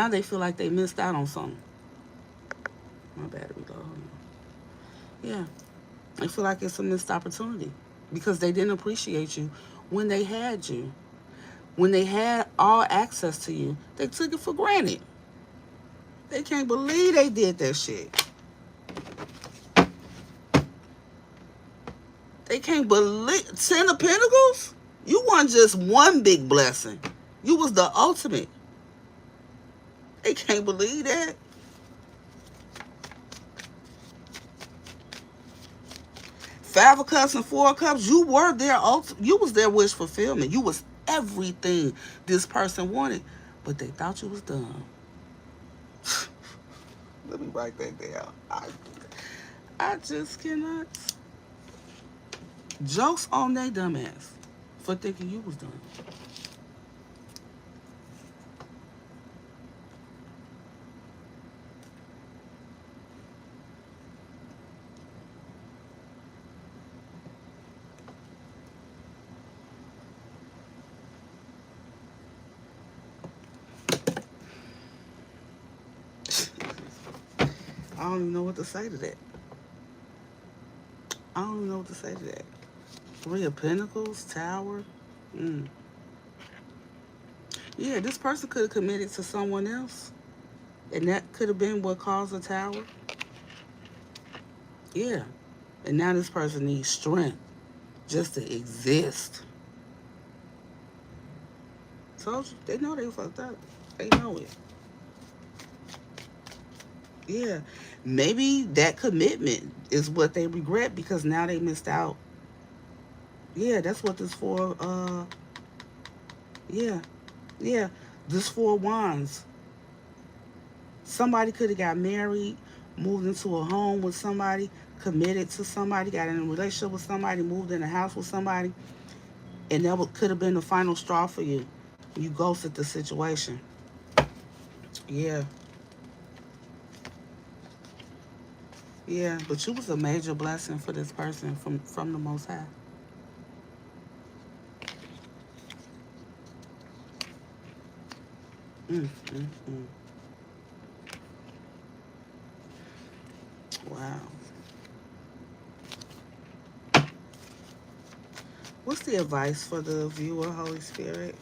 Speaker 1: they feel like they missed out on something. My battery low. Yeah. They feel like it's a missed opportunity because they didn't appreciate you when they had you. When they had all access to you, they took it for granted. They can't believe they did that shit. They can't believe. Ten of Pentacles? You weren't just one big blessing. You was the ultimate. They can't believe that. Five of Cups and Four of Cups, you were their you was their wish fulfillment. You was everything this person wanted, but they thought you was dumb. Let me write that down. I just cannot. Jokes on they dumbass for thinking you was dumb. I don't even know what to say to that. I don't even know what to say to that. Three of Pentacles, Tower. Mm. Yeah, this person could have committed to someone else, and that could have been what caused the Tower. Yeah, and now this person needs strength just to exist. Told you, they know they fucked up. They know it. Yeah, maybe that commitment is what they regret because now they missed out. Yeah, that's what this for. Yeah, yeah, this Four of Wands. Somebody could have got married, moved into a home with somebody, committed to somebody, got in a relationship with somebody, moved in a house with somebody, and that could have been the final straw for you. You ghosted the situation. Yeah, yeah, but you was a major blessing for this person from the Most High. Mm, mm, mm. Wow. What's the advice for the viewer, Holy Spirit?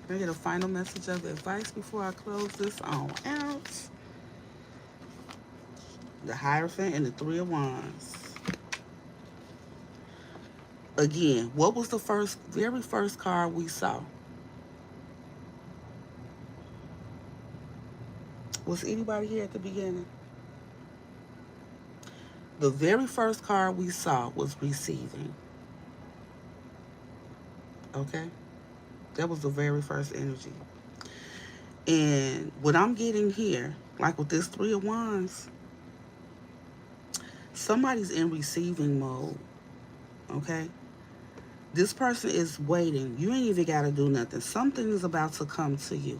Speaker 1: Can I get a final message of advice before I close this on out? The Hierophant and the Three of Wands. Again, what was the very first card we saw? Was anybody here at the beginning? The very first card we saw was receiving. Okay? That was the very first energy. And what I'm getting here, like with this Three of Wands, somebody's in receiving mode. Okay? This person is waiting. You ain't even got to do nothing. Something is about to come to you.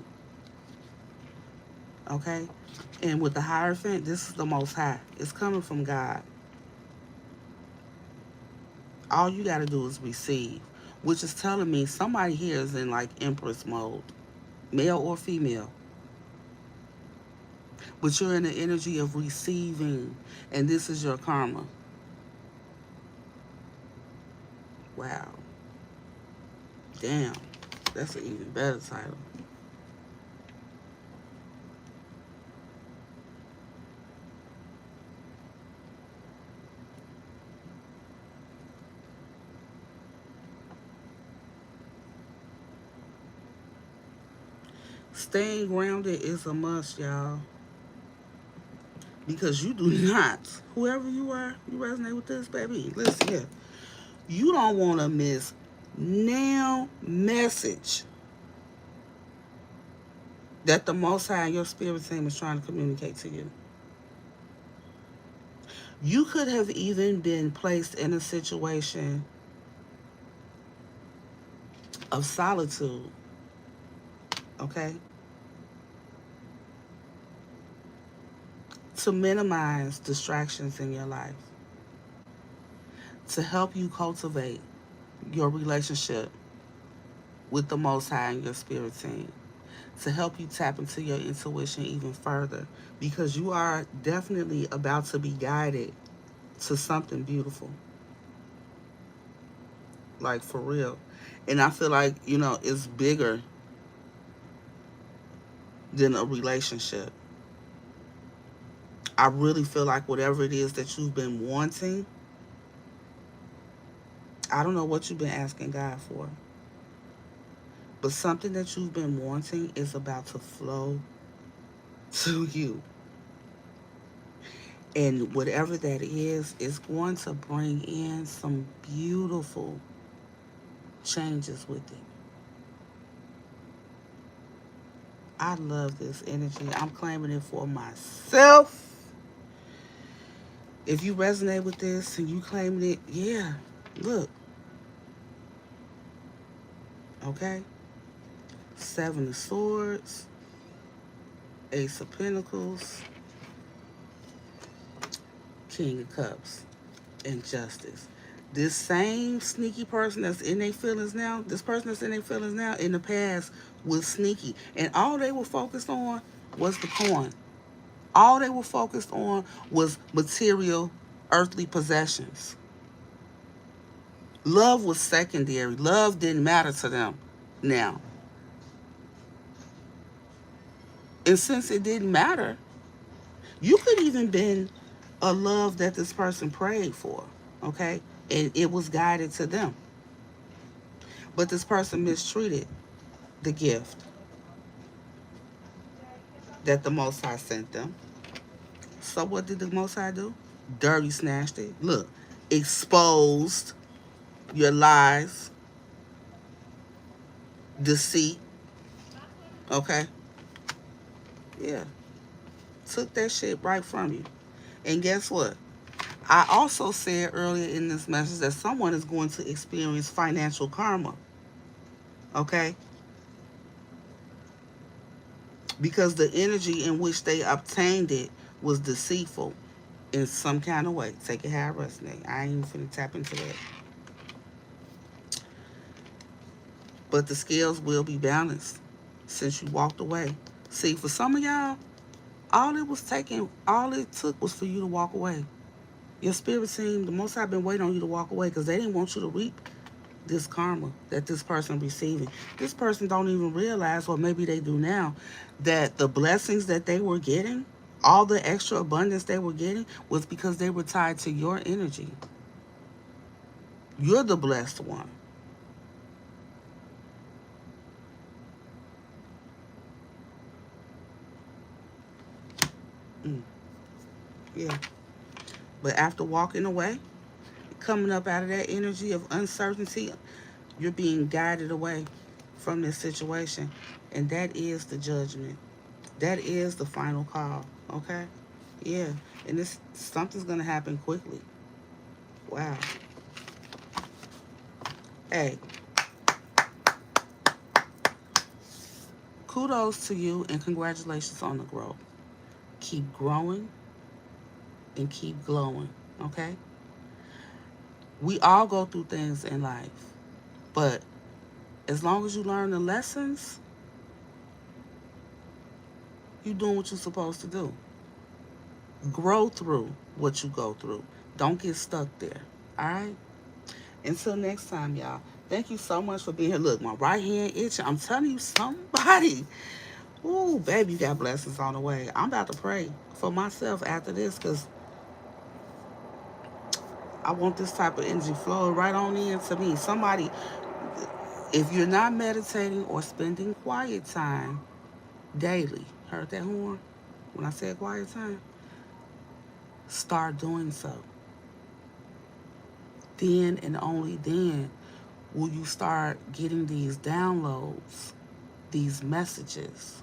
Speaker 1: Okay? And with the Hierophant, this is the Most High. It's coming from God. All you got to do is receive, which is telling me somebody here is in like Empress mode, male or female. But you're in the energy of receiving, and this is your karma. Wow. Damn. That's an even better title. Staying grounded is a must, y'all. Because you do not, whoever you are, you resonate with this, baby. Listen here. You don't want to miss now message that the Most High, your spirit team, is trying to communicate to you. You could have even been placed in a situation of solitude, okay? To minimize distractions in your life, to help you cultivate your relationship with the Most High and your spirit team, to help you tap into your intuition even further, because you are definitely about to be guided to something beautiful. Like, for real. And I feel like, it's bigger than a relationship. I really feel like whatever it is that you've been wanting, I don't know what you've been asking God for, but something that you've been wanting is about to flow to you. And whatever that is going to bring in some beautiful changes with it. I love this energy. I'm claiming it for myself. If you resonate with this and you claiming it, yeah, look. Okay? Seven of Swords, Ace of Pentacles, King of Cups, and Justice. This same sneaky person that's in their feelings now, this person that's in their feelings now, in the past was sneaky. And all they were focused on was the coin. All they were focused on was material, earthly possessions. Love was secondary. Love didn't matter to them now. And since it didn't matter, you could even been a love that this person prayed for, okay? And it was guided to them. But this person mistreated the gift that the Most High sent them. So what did the Most High do? Dirty snatched it. Look, exposed your lies, deceit, okay? Yeah. Took that shit right from you. And guess what? I also said earlier in this message that someone is going to experience financial karma, okay? Because the energy in which they obtained it was deceitful in some kind of way. Take it how it resonate. I ain't even finna tap into that. But the scales will be balanced since you walked away. See, for some of y'all, all it took was for you to walk away. Your spirit team, the Most High been waiting on you to walk away because they didn't want you to reap this karma that this person receiving. This person don't even realize, or maybe they do now, that the blessings that they were getting, all the extra abundance they were getting, was because they were tied to your energy. You're the blessed one. Mm, yeah. But after walking away, coming up out of that energy of uncertainty, you're being guided away from this situation. And that is the judgment. That is the final call. Okay? Yeah. And this something's gonna happen quickly. Wow. Hey, kudos to you and congratulations on the growth. Keep growing and keep glowing. Okay? We all go through things in life. But as long as you learn the lessons, you're doing what you're supposed to do. Grow through what you go through. Don't get stuck there. All right? Until next time, y'all. Thank you so much for being here. Look, my right hand itching. I'm telling you, somebody. Ooh, baby, you got blessings on the way. I'm about to pray for myself after this because I want this type of energy flowing right on into me. Somebody, if you're not meditating or spending quiet time daily, heard that horn? When I said quiet time, start doing so. Then and only then will you start getting these downloads, these messages.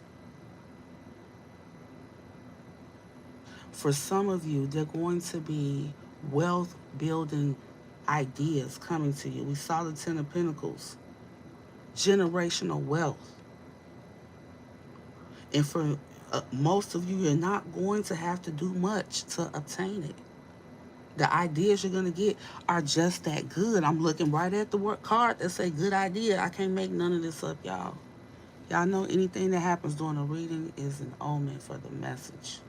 Speaker 1: For some of you, they're going to be wealth building ideas coming to you. We saw the Ten of Pentacles, generational wealth. And for most of you, you're not going to have to do much to obtain it. The ideas you're going to get are just that good. I'm looking right at the work card that say good idea. I can't make none of this up, y'all. Y'all know anything that happens during a reading is an omen for the message.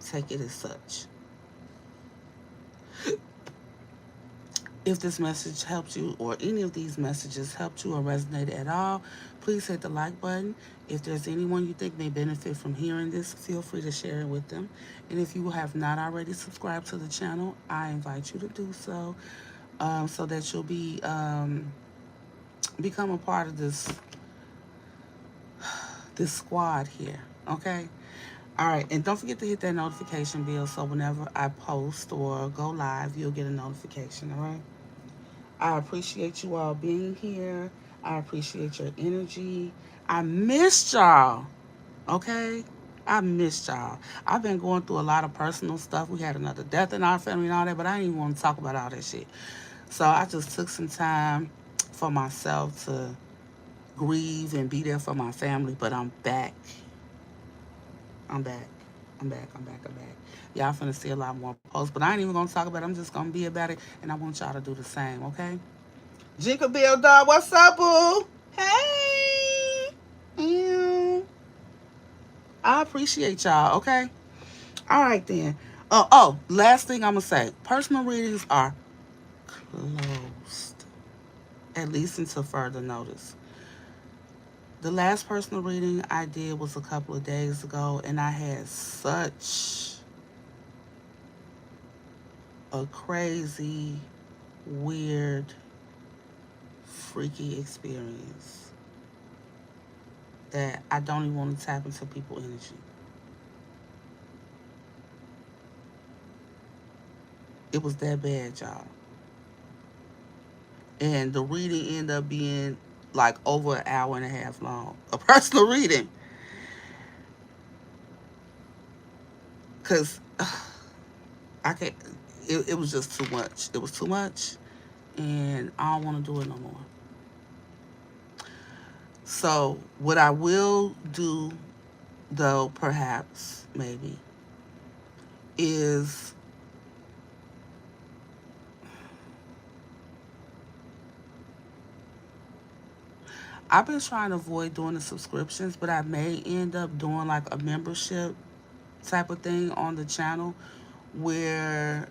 Speaker 1: Take it as such. If this message helped you or any of these messages helped you or resonated at all, please hit the like button. If there's anyone you think may benefit from hearing this, feel free to share it with them. And if you have not already subscribed to the channel, I invite you to do so that you'll become a part of this squad here. Okay? All right, and don't forget to hit that notification bell so whenever I post or go live, you'll get a notification. All right? I appreciate you all being here. I appreciate your energy. I missed y'all. Okay? I missed y'all. I've been going through a lot of personal stuff. We had another death in our family and all that, but I didn't even want to talk about all that shit. So I just took some time for myself to grieve and be there for my family, but I'm back. I'm back. I'm back. I'm back. I'm back. Y'all finna see a lot more posts, but I ain't even gonna talk about it. I'm just gonna be about it, and I want y'all to do the same, okay? Jingle Bill Dog, what's up, boo? Hey! Ew. I appreciate y'all, okay? All right, then. Last thing I'm gonna say. Personal readings are closed, at least until further notice. The last personal reading I did was a couple of days ago, and I had such a crazy, weird, freaky experience that I don't even want to tap into people's energy. It was that bad, y'all. And the reading ended up being like over an hour and a half long. A personal reading. Because I can't, it was just too much. It was too much. And I don't want to do it no more. So, what I will do, though, perhaps, maybe, is I've been trying to avoid doing the subscriptions, but I may end up doing like a membership type of thing on the channel where,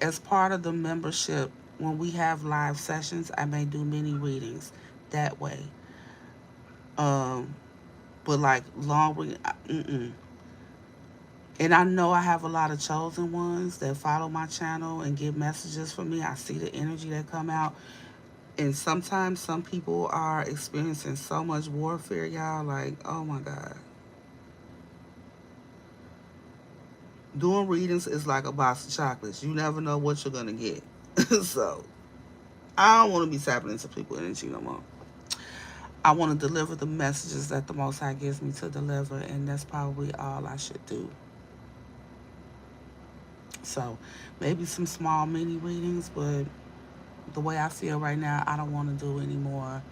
Speaker 1: as part of the membership, when we have live sessions, I may do mini readings that way. Um, but like long read, mm-mm. And I know I have a lot of chosen ones that follow my channel and get messages from me. I see the energy that come out. And sometimes some people are experiencing so much warfare, y'all. Like, oh my God. Doing readings is like a box of chocolates. You never know what you're going to get. So, I don't want to be tapping into people's energy no more. I want to deliver the messages that the Most High gives me to deliver, and that's probably all I should do. So, maybe some small mini readings, but the way I feel right now, I don't want to do any more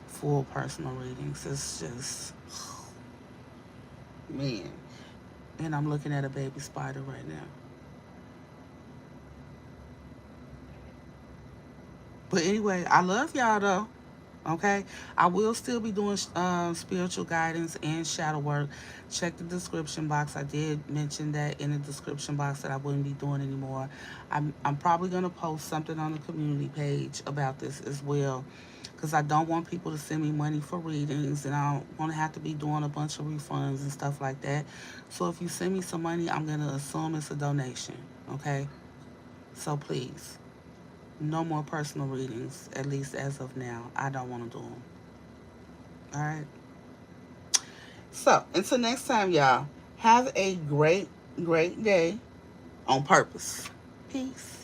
Speaker 1: full personal readings. It's just, man. And I'm looking at a baby spider right now. But anyway, I love y'all though. Okay, I will still be doing spiritual guidance and shadow work. Check the description box. I did mention that in the description box that I wouldn't be doing anymore. I'm probably gonna post something on the community page about this as well, because I don't want people to send me money for readings, and I don't want to have to be doing a bunch of refunds and stuff like that. So if you send me some money, I'm gonna assume it's a donation. Okay, so please. No more personal readings, at least as of now. I don't want to do them. All right. So until next time, y'all, have a great, great day on purpose. Peace.